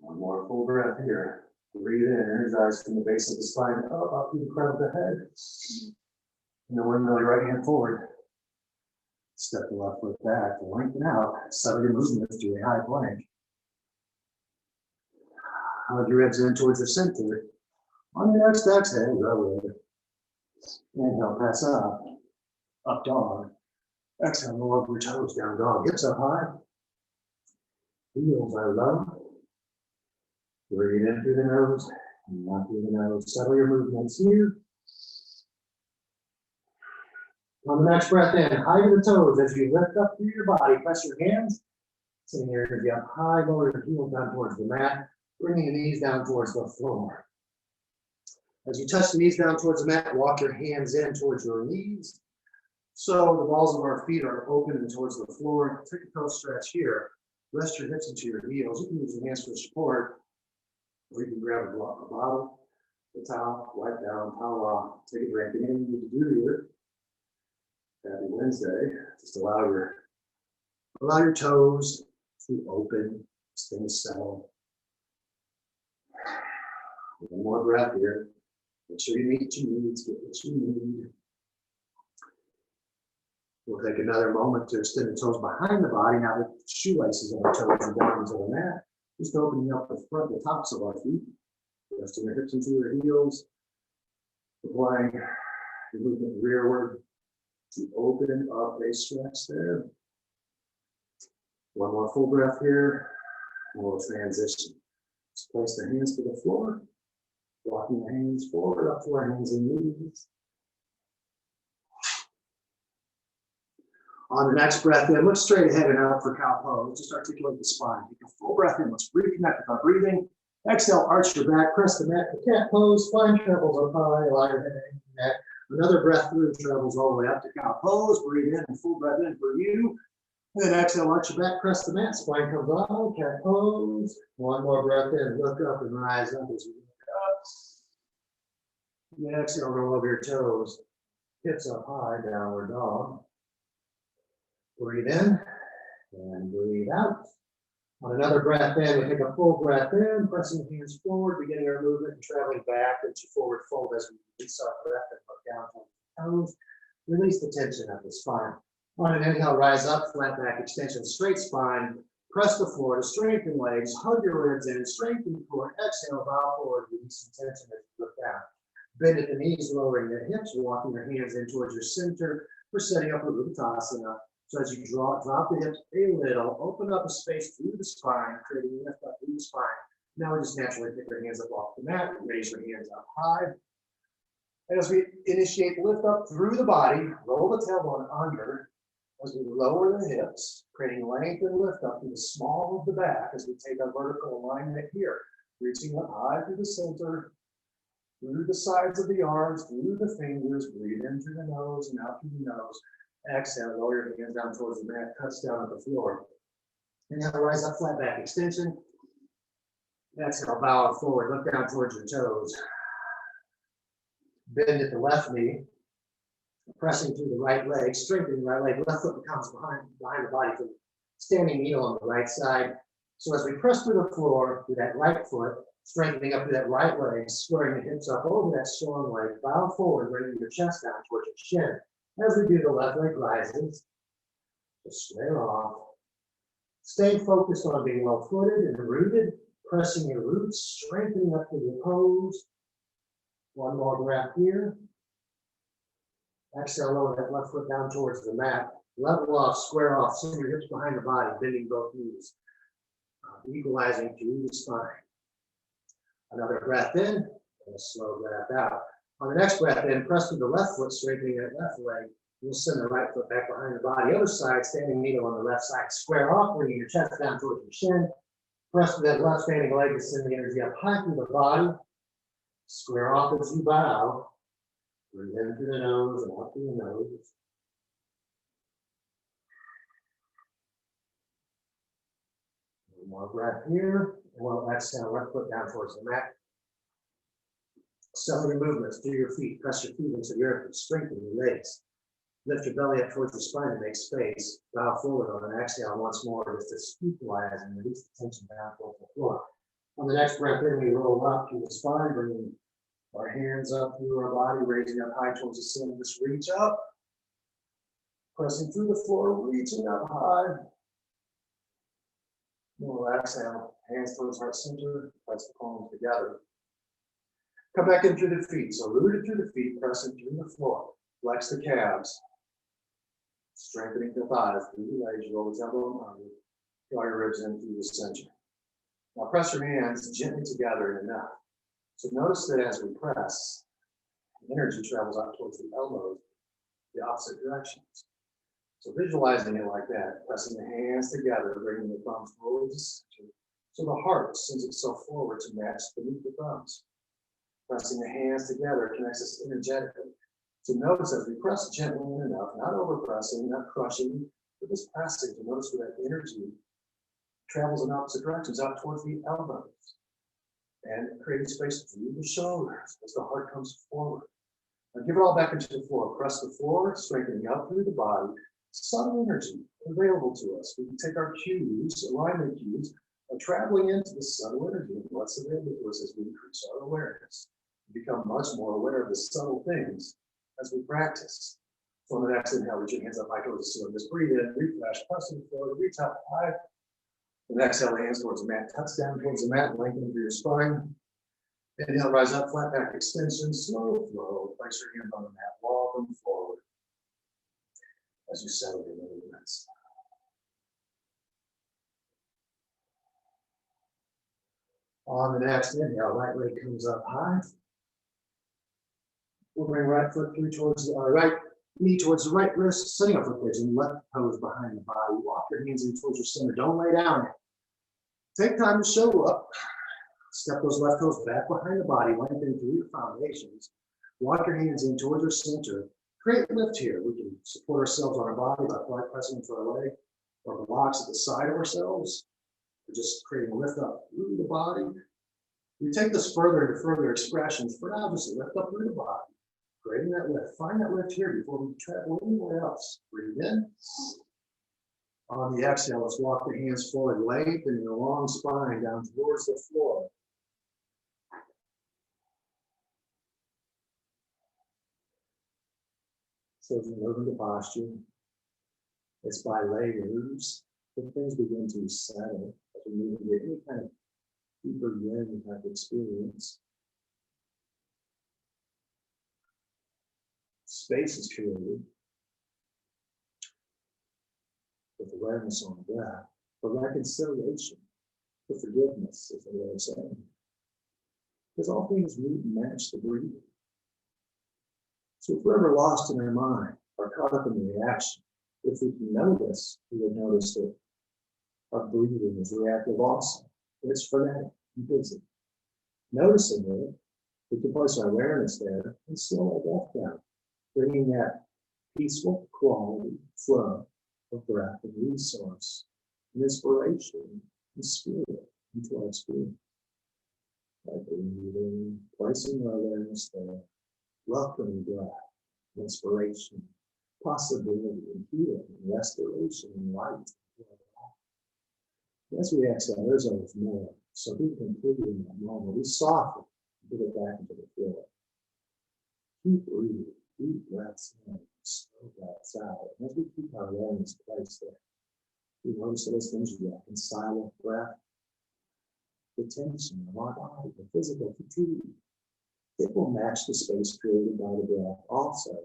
One more full breath here. Breathe in, energize from the base of the spine, up through the crown of the head. And then windmill your right hand forward. Step the left foot back, lengthen out, settle your movements to a high plank. Hug your ribs in towards the center. On your next exhale, go with it. Inhale, press up dog. Exhale, roll up your toes, down dog. Hips up high. Heels are low. Breathe in through the nose, and out through the nose. Settle your movements here. On the next breath in, high to the toes as you lift up through your body. Press your hands. Send your energy up high, lower your heels down towards the mat. Bringing your knees down towards the floor. As you touch the knees down towards the mat, walk your hands in towards your knees. So the balls of our feet are open and towards the floor. Take a toe stretch here. Rest your hips into your heels. You can use your hands for support. Or you can grab a bottle, a towel, wipe down, towel off, take a drink. Anything you need to do here. Happy Wednesday. Just allow your toes to open, stay settled. One more breath here. Make sure you meet your needs, get what you need. We'll take another moment to extend the toes behind the body. Now the shoelaces of our toes are down into the mat. Just opening up the front, the tops of our feet. Resting your hips into your heels. Applying your movement rearward to open up a stretch there. One more full breath here, and we'll transition. Just place the hands to the floor, walking the hands forward up to our hands and knees. On the next breath in, look straight ahead and out for cow pose. Just articulate the spine. Take a full breath in. Let's reconnect with our breathing. Exhale, arch your back, press the mat for cat pose. Spine travels up high, allow your head to hang the neck. Another breath through travels all the way up to cow pose. Breathe in and full breath in for you. And then exhale, arch your back, press the mat. Spine comes on, cat pose. One more breath in, look up and rise up as you look up. Then exhale, roll over your toes. Hips up high, downward dog. Breathe in and breathe out. On another breath in, we take a full breath in, pressing the hands forward, beginning our movement and traveling back into forward fold as we release our breath and look down on the toes. Release the tension of the spine. On an inhale, rise up, flat back extension, straight spine. Press the floor to strengthen legs, hug your ribs in, strengthen the core. Exhale, bow forward, release some tension as you look down. Bend at the knees, lowering the hips, walking your hands in towards your center. We're setting up a Uttanasana. So as you drop the hips a little, open up a space through the spine, creating lift up through the spine. Now we just naturally pick our hands up off the mat, raise your hands up high. And as we initiate lift up through the body, roll the tailbone under as we lower the hips, creating length and lift up through the small of the back as we take our vertical alignment here, reaching up high through the center, through the sides of the arms, through the fingers, breathe in through the nose and out through the nose. Exhale, lower your hands down towards the mat, touch down at the floor. Inhale, rise up, flat back extension. Exhale, bow forward, look down towards your toes. Bend at the left knee, pressing through the right leg, strengthening the right leg. Left foot comes behind the body for the standing kneel on the right side. So as we press through the floor, through that right foot, strengthening up through that right leg, squaring the hips up over that strong leg, bow forward, bringing your chest down towards your shin. As we do, the left leg rises, just square off. Stay focused on being well-footed and rooted, pressing your roots, strengthening up to the pose. One more breath here. Exhale, lower that left foot down towards the mat. Level off, square off, send your hips behind the body, bending both knees, equalizing through the spine. Another breath in, and a slow breath out. On the next breath, then press through the left foot, straightening that left leg. You'll send the right foot back behind the body. Other side, standing needle on the left side. Square off, bringing your chest down towards your shin. Press through that left standing leg to send the energy up high through the body. Square off as you bow. Breathe in through the nose and out through the nose. One more breath here. And we'll exhale, left foot down towards the mat. Cellular movements through your feet. Press your feet into the earth and strengthen your legs. Lift your belly up towards your spine and make space. Bow forward on an exhale once more just to equalize and release the tension down towards the floor. On the next breath in, we roll up through the spine, bringing our hands up through our body, raising up high towards the ceiling. Just reach up. Pressing through the floor, reaching up high. We'll exhale, hands towards heart center, press the palms together. Come back in through the feet. So rooted through the feet, pressing through the floor. Flex the calves. Strengthening the thighs through the legs, roll the elbow under. Draw your ribs in through the center. Now press your hands gently together in a knot. So notice that as we press, the energy travels out towards the elbows, the opposite directions. So visualizing it like that, pressing the hands together, bringing the thumbs forward to center. So the heart sends itself forward to match beneath the thumbs. Pressing the hands together connects us energetically. So notice as we press gently enough, not overpressing, not crushing, but just pressing to notice where that energy travels in opposite directions out towards the elbows. And creating space through the shoulders as the heart comes forward. Now give it all back into the floor. Press the floor, straightening out through the body. Subtle energy available to us. We can take our cues, alignment cues, by traveling into the subtle energy and what's available to us as we increase our awareness. We become much more aware of the subtle things as we practice. So on the next inhale, reach your hands up high towards the ceiling. Just breathe in, refresh, pressing forward, reach up high. And exhale, hands towards the mat, touch down towards the mat, lengthen through your spine. Inhale, rise up, flat back extension, slow flow. Place your hands on the mat, walk them forward as you settle your movements. On the next inhale, right leg comes up high. We'll bring right foot through towards the right knee towards the right wrist, setting up for pigeon, left toes behind the body. Walk your hands in towards your center. Don't lay down. Take time to show up. Step those left toes back behind the body, lengthen through your foundations. Walk your hands in towards your center. Create lift here. We can support ourselves on our body by pressing into our leg or blocks at the side of ourselves. We're just creating lift up through the body. We take this further into further expressions. For now, just lift up through the body. Creating that lift. Find that lift here before we travel anywhere else. Breathe in. On the exhale, let's walk the hands forward, lengthening the long spine down towards the floor. So as we move into posture, it's by layers that things begin to settle as we move into any kind of deeper yin type experience. Space is created with awareness on breath, for reconciliation, for forgiveness, is the way of saying it. Because all things meet and match the breathing. So if we're ever lost in our mind or caught up in the reaction, if we can notice, we would notice that our breathing is reactive also. It's frenetic and busy. Noticing it, we can place our awareness there and slow our breath down, bringing that peaceful quality flow of breath and resource and inspiration and spirit into our experience. By breathing, placing our awareness there, welcoming breath, inspiration, possibility, and healing, and restoration, and light. As we exhale, there's always more. So be completely in that moment. We soften, get it back into the floor. Keep breathing, deep breaths in, slow breaths out. And as we keep our awareness placed there, we notice those things we reconcile with breath, the tension of our body, the physical fatigue. It will match the space created by the breath also.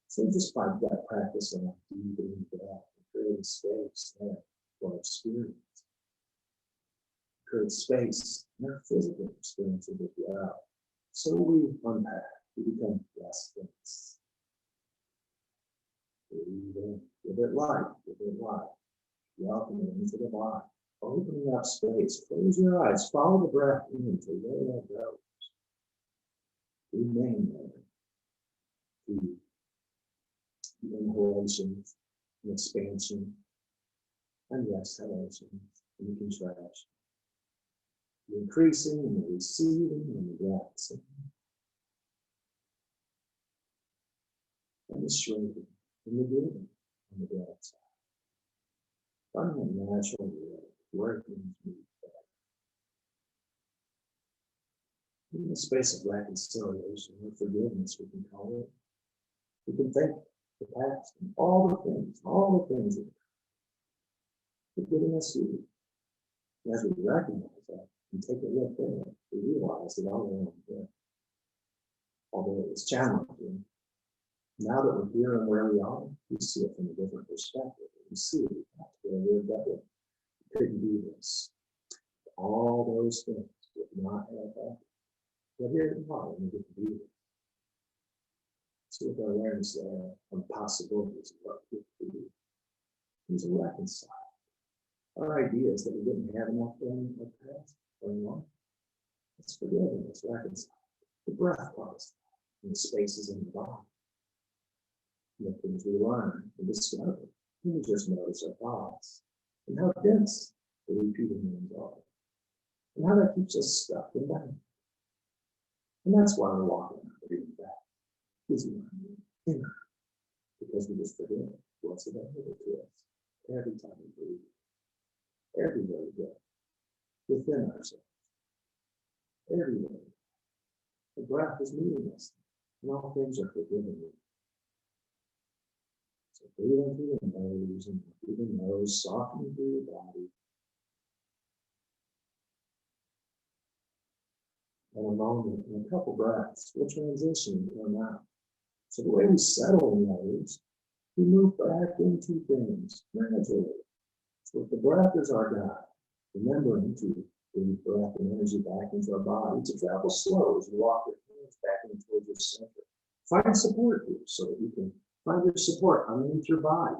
So just by that practice of deepening breath, creating space there for experience. Create space in our physical experiences as well. So we unpack, we become less dense. Breathe in, give it light, give it light. Welcome it into the body. Opening up space, close your eyes, follow the breath into where it goes. Remain there. The inhalations, and expansion, and the exhalations, and the contraction. The increasing and the receding and the relaxing. And the shrinking and the giving on the breath side. Finding a natural way where things move back. In the space of reconciliation or forgiveness, we can call it. We can think the past and all the things that are getting us here. And as we recognize that and take a look there, we realize that all along there, although it was challenging, now that we're here and where we are, we see it from a different perspective. We see it where we're going. We couldn't do this. All those things would not have happened. But here we are, and we get to do this. So with our awareness there on possibilities of what we could do, these are reconciled. Our ideas that we didn't have enough in the past, going on, it's forgiven, it's reconciled. The breath comes in the spaces in the body. The things we learn and discover. We just notice our thoughts and how dense the repeating ones are, and how that keeps us stuck and down. And that's why we're walking out reading back. Is inner, because we just forget what's available to us every time we breathe, everywhere we go, within ourselves, everywhere. The breath is meeting us, and all things are forgiven. So breathe in through the nose and through the nose, softening through your body. In a moment, in a couple breaths, we'll transition and come out. So the way we settle in those, we move back into things gradually. So if the breath is our guide, remembering to bring breath and energy back into our body, to travel slow as you walk your hands back into towards your center. Find support here so that you can find your support underneath your body.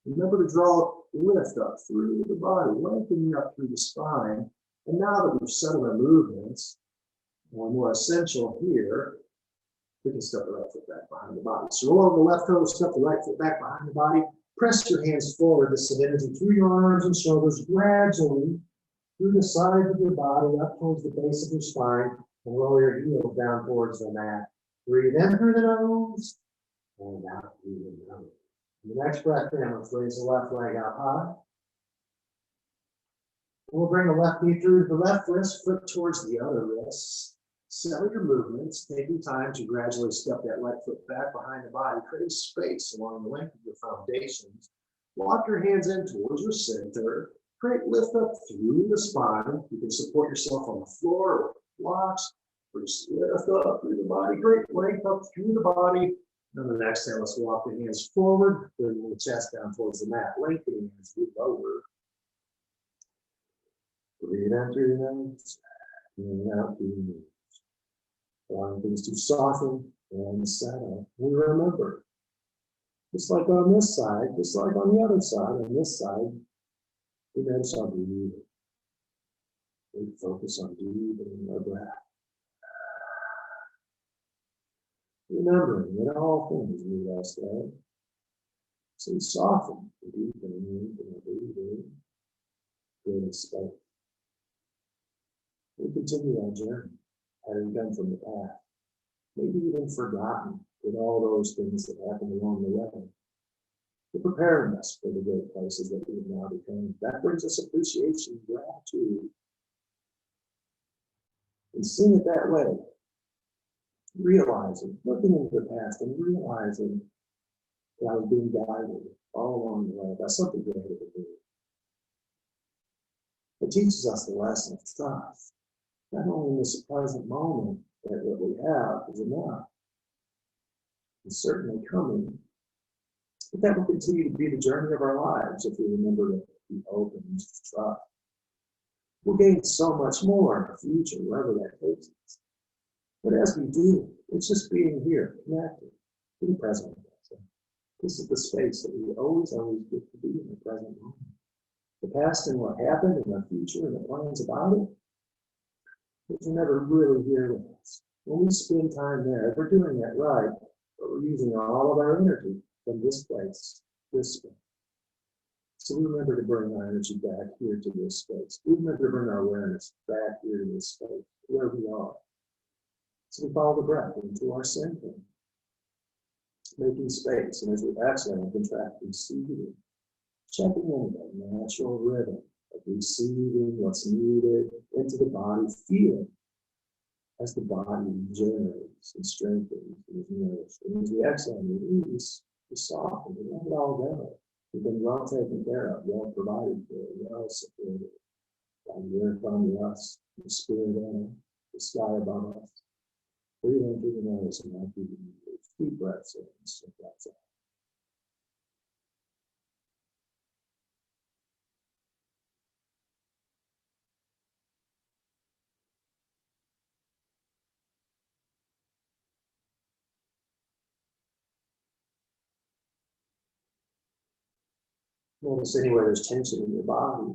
Remember to draw lift up through the body, lengthening up through the spine. And now that we've settled our movements, more essential here, we can step the right foot back behind the body. So roll over the left toe, step the right foot back behind the body. Press your hands forward to send energy through your arms and shoulders gradually through the sides of your body up towards the base of your spine, and roll your heels down towards the mat. Breathe in through the nose and out through the nose. The next breath in, let's raise the left leg out high. We'll bring the left knee through the left wrist, foot towards the other wrist. Settle your movements, taking time to gradually step that right foot back behind the body, create space along the length of your foundations. Walk your hands in towards your center. Create lift up through the spine. You can support yourself on the floor or blocks, or just lift up through the body. Great length up through the body. And on the next hand, let's walk the hands forward, bring the chest down towards the mat, lengthening as we lower. Breathe in through the nose, and out through the nose. Allowing things to soften and settle. We remember, just like on this side, just like on the other side, on this side, we notice our breathing. We focus on deepening our breath. Remembering that all things lead us there. So we soften the deepening and breathing, creating space. We continue our journey, having come from the past, maybe even forgotten with all those things that happened along the way. They're preparing us for the great places that we have now become. That brings us appreciation, gratitude. And seeing it that way, realizing, looking into the past and realizing that I was being guided all along the way by something greater than me. It teaches us the lesson of trust. Not only in this present moment that what we have is enough, it's certainly coming, but that will continue to be the journey of our lives if we remember to be open and to trust. We'll gain so much more in the future, wherever that takes us. But as we do, it's just being here, connected, being present. So this is the space that we always get to be in the present moment. The past and what happened and the future and the plans about it, those are never really here with us. When we spend time there, if we're doing that right, but we're using all of our energy from this place, this space. So we remember to bring our energy back here to this space. We remember to bring our awareness back here to this space, where we are. So we follow the breath into our center, making space. And as we exhale, contract, receiving, checking in that natural rhythm of receiving what's needed into the body, feeling as the body regenerates and strengthens and is nourished. And as we exhale and release, we soften, we let it all go. We've been well taken care of, well provided for, well supported by the earth under us, the spirit in us, the sky above us. Breathe in through the nose and out through the nose. Deep breaths in and slow breaths out. Notice anywhere there's tension in your body,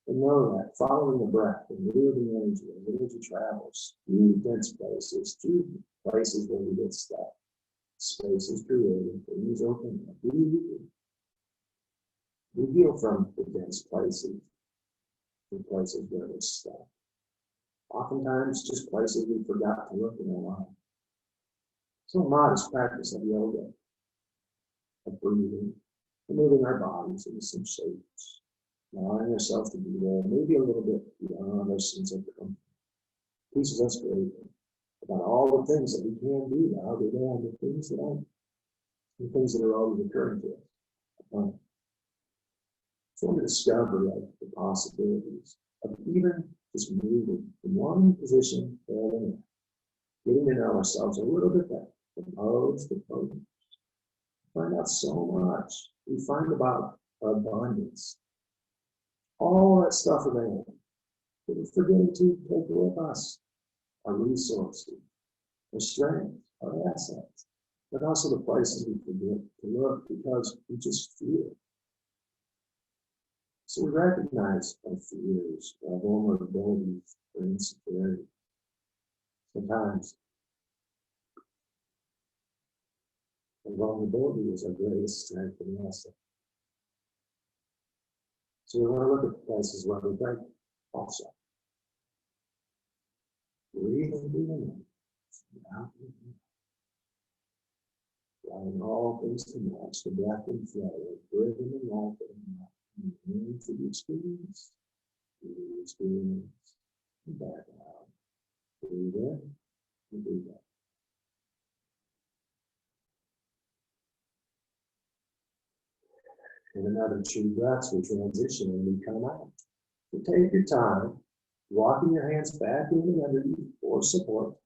and know that following the breath and moving energy, as energy travels through dense places, through places where we get stuck, spaces created, things open up. We heal from the dense places, the places where we're stuck. Oftentimes, just places we forgot to look in our life. So a modest practice of yoga, of breathing, and moving our bodies into some shapes, allowing ourselves to be there, maybe a little bit beyond our sense of comfort. Teaches us greatly about all the things that we can do now, the things that are always occurring to us. So to discover the possibilities of even just moving from one position to another, getting to know ourselves a little bit better, from pose to pose. Find out so much. We find about our abundance, all that stuff available. But we're forgetting to take with us our resources, our strength, our assets, but also the places we forget to look because we just feel. So we recognize our fears, our vulnerabilities, our insecurity. Sometimes our vulnerability is our greatest strength and asset. So we want to look at the places where we break also. Breathe in, breathe in. Out, allowing all things to match the breath and flow of rhythm and life and life. Into the experience, and back out. Breathe in and breathe out. And another 2 breaths, we transition and we come out. So take your time, walking your hands back in and underneath for support.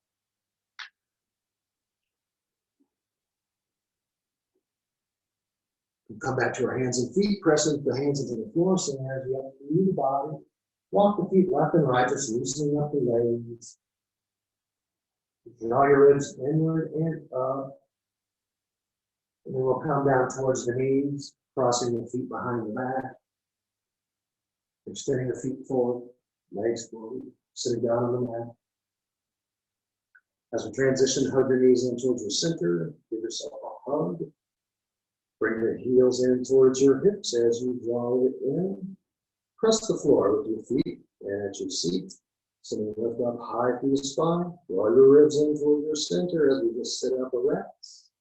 And come back to our hands and feet, pressing the hands into the floor, so as we up through the body. Walk the feet left and right, just loosening up the legs. Draw your ribs inward and up. And then we'll come down towards the knees, crossing the feet behind the back. Extending the feet forward, legs forward, sitting down on the mat. As we transition, hug your knees in towards your center. Give yourself a hug. Bring your heels in towards your hips as you draw it in. Press the floor with your feet and at your seat. So lift up high through the spine. Draw your ribs in toward your center as we just sit up a rest.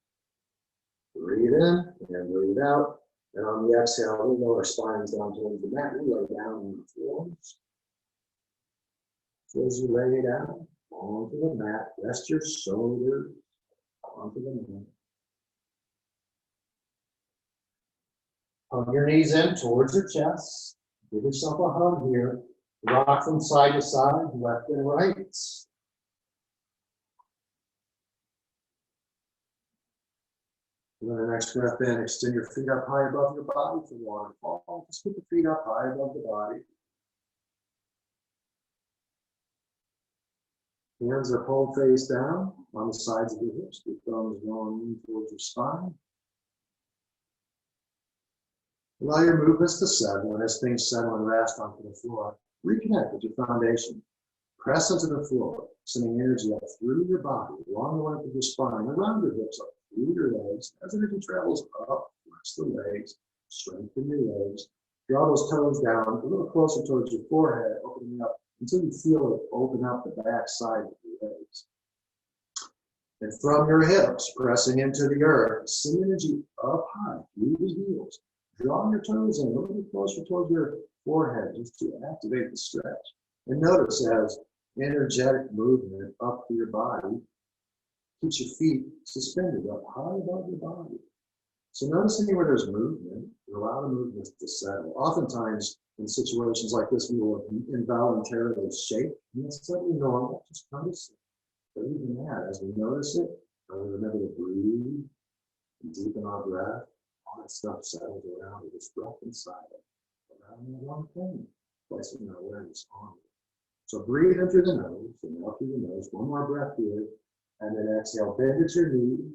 Breathe in and breathe out. And on the exhale, we lower our spines down towards the mat. We lay down on the floor. So as you lay down onto the mat, rest your shoulders onto the mat. Hug your knees in towards your chest. Give yourself a hug here. Rock from side to side, left and right. And then the next breath in, extend your feet up high above your body for waterfall. Just keep the feet up high above the body. Hands are pulled face down on the sides of your hips. Your thumbs going in towards your spine. Allow your movements to settle, and as things settle and rest onto the floor, reconnect with your foundation. Press into the floor, sending energy up through your body, along the length of your spine, around your hips, up through your legs. As energy travels up, flex the legs, strengthen your legs. Draw those toes down a little closer towards your forehead, opening up until you feel it open up the back side of your legs. And from your hips, pressing into the earth, send energy up high through the heels. Draw your toes in a little bit closer towards your forehead just to activate the stretch. And notice as energetic movement up through your body keeps your feet suspended up high above your body. So notice anywhere there's movement, allow the movement to settle. Oftentimes in situations like this, we will involuntarily shake, and that's totally normal, just notice it. But even that, as we notice it, and we remember to breathe and deepen our breath, all that stuff settles around it. It's breath inside it, around that one thing, placing our awareness on it. So breathe in through the nose and out through the nose. One more breath here, and then exhale. Bend at your knees,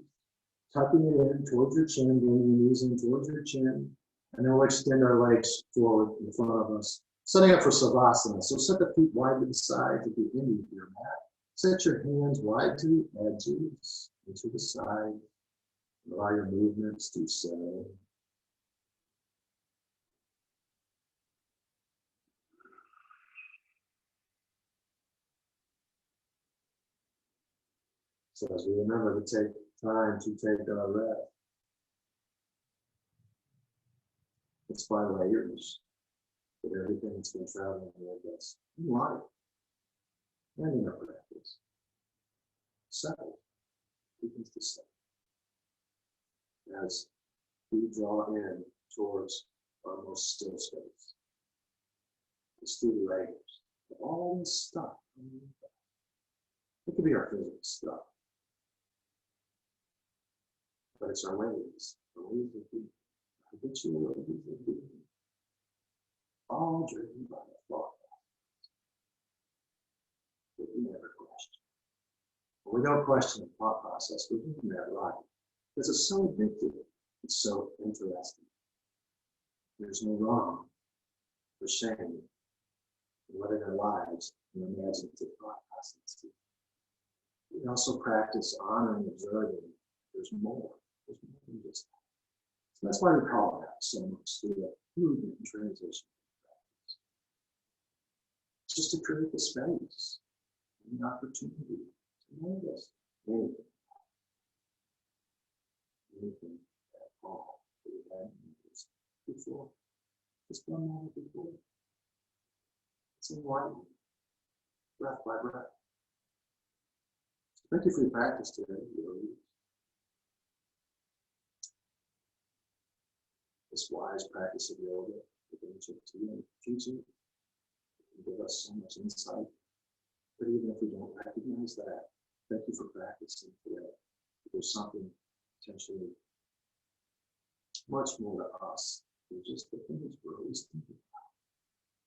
tucking it in towards your chin, bringing your knees in towards your chin, and then we'll extend our legs forward in front of us, setting up for Savasana. So set the feet wide to the sides at the end of your mat. Set your hands wide to the edges and to the side. Allow your movements to settle. So as we remember to take time to take our rest, it's by layers that everything that's been traveling with us in life and in our practice settle, begins to settle. As we draw in towards our most still space, it's through the layers of all this stuff. It could be our physical stuff, but it's our ways of being, habitual ways of being, all driven by the thought that we never question. When we don't question the thought process, we're doing that right. Because it's so addictive, it's so interesting. There's no wrong or shame in living our lives in imaginative thought processes. We also practice honoring and observing there's more. There's more than just that. So that's why we call that so much through the movement and transition practice. It's just to create the space and the opportunity to notice anything. Anything at all that we hadn't noticed before. Just one moment before. It's enlightening, breath by breath. Thank you for your practice today. This wise practice of yoga, the ancient tea and teaching, can give us so much insight. But even if we don't recognize that, thank you for practicing today. There's something potentially much more to us than just the things we're always thinking about.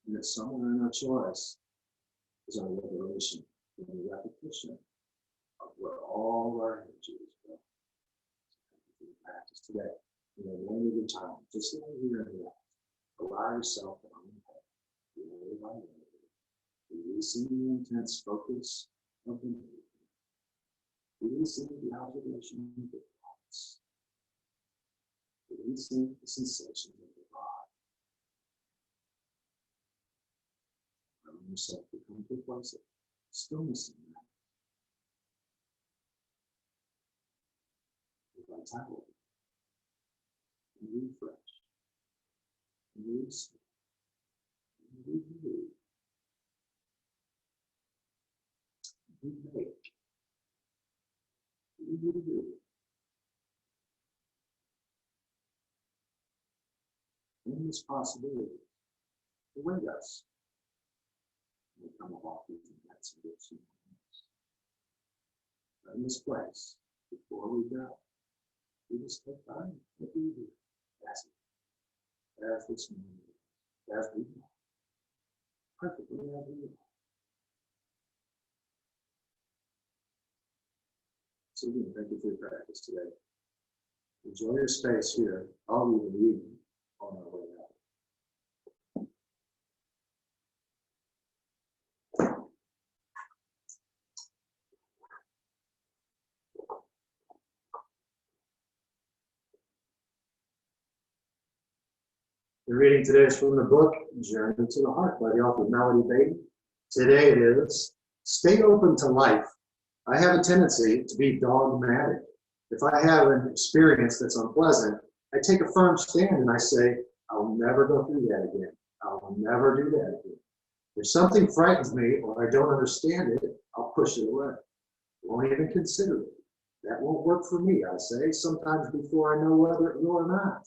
And that somewhere in our choice is our liberation and the repetition of where all of our energy is going. So thank you for your practice today. In a limited time, just lay here and relax. Allow yourself to unpack layer by layer, releasing the intense focus of the movement, releasing the observation of the thoughts, releasing the sensations of the body. Allowing yourself to come to a place of stillness and vitality. And refresh, and reset, and renew, remake, renew. Endless possibility await us. We come off these events and get some moments. But in this place, before we go, we just take time to be here. As this moment, as we are, perfectly as we are. So again, thank you for your practice today. Enjoy your space here. I'll leave the evening on our way out. The reading today is from the book Journey to the Heart by the author Melody Beatty. Today it is, stay open to life. I have a tendency to be dogmatic. If I have an experience that's unpleasant, I take a firm stand and I say, I'll never go through that again. I'll never do that again. If something frightens me or I don't understand it, I'll push it away. Won't even consider it. That won't work for me, I say, sometimes before I know whether it will or not.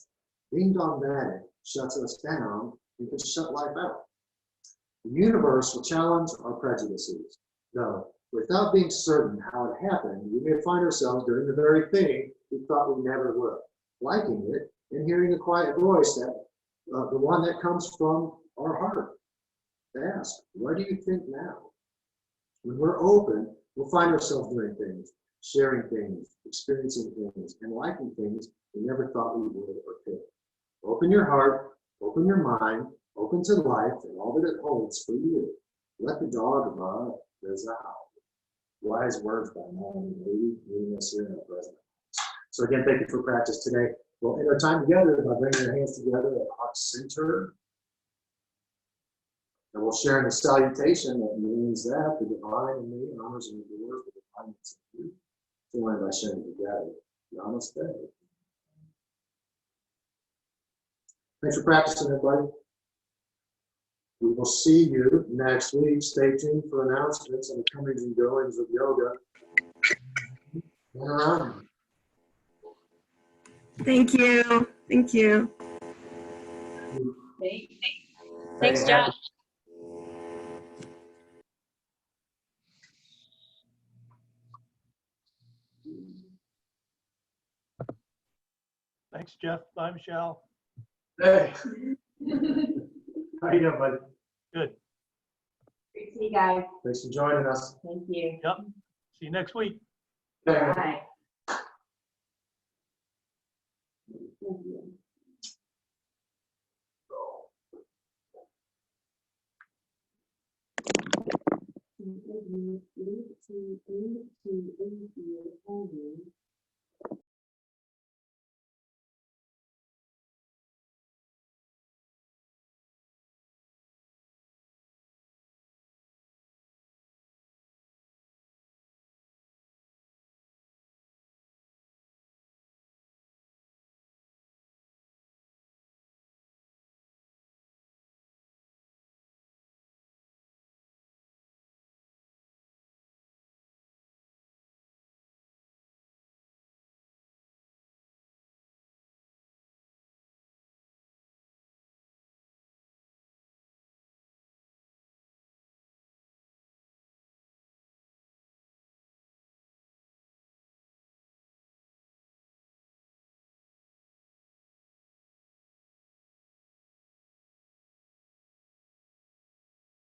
Being dogmatic shuts us down and can shut life out. The universe will challenge our prejudices, though without being certain how it happened, we may find ourselves doing the very thing we thought we never would, liking it and hearing a quiet voice, that the one that comes from our heart. Ask, what do you think now? When we're open, we'll find ourselves doing things, sharing things, experiencing things, and liking things we never thought we would or could. Open your heart, open your mind, open to life and all that it holds for you. Let the dog bark, there's a howl. Wise words by Melanie Beatty, meeting us here in the present. So again, thank you for practice today. We'll end our time together by bringing your hands together at heart center. And we'll share in the salutation that means that the divine in me honors and adores the divine that's in you. So end by sharing together. Namaste. Thanks for practicing, everybody. We will see you next week. Stay tuned for announcements on the comings and goings of yoga. And around. Thank you. Thank you. Thanks, Josh. Thanks, Jeff. Bye, Michelle. Hey. How you doing, buddy? Good. Great to see you guys. Thanks for joining us. Thank you. Yep. See you next week. Bye.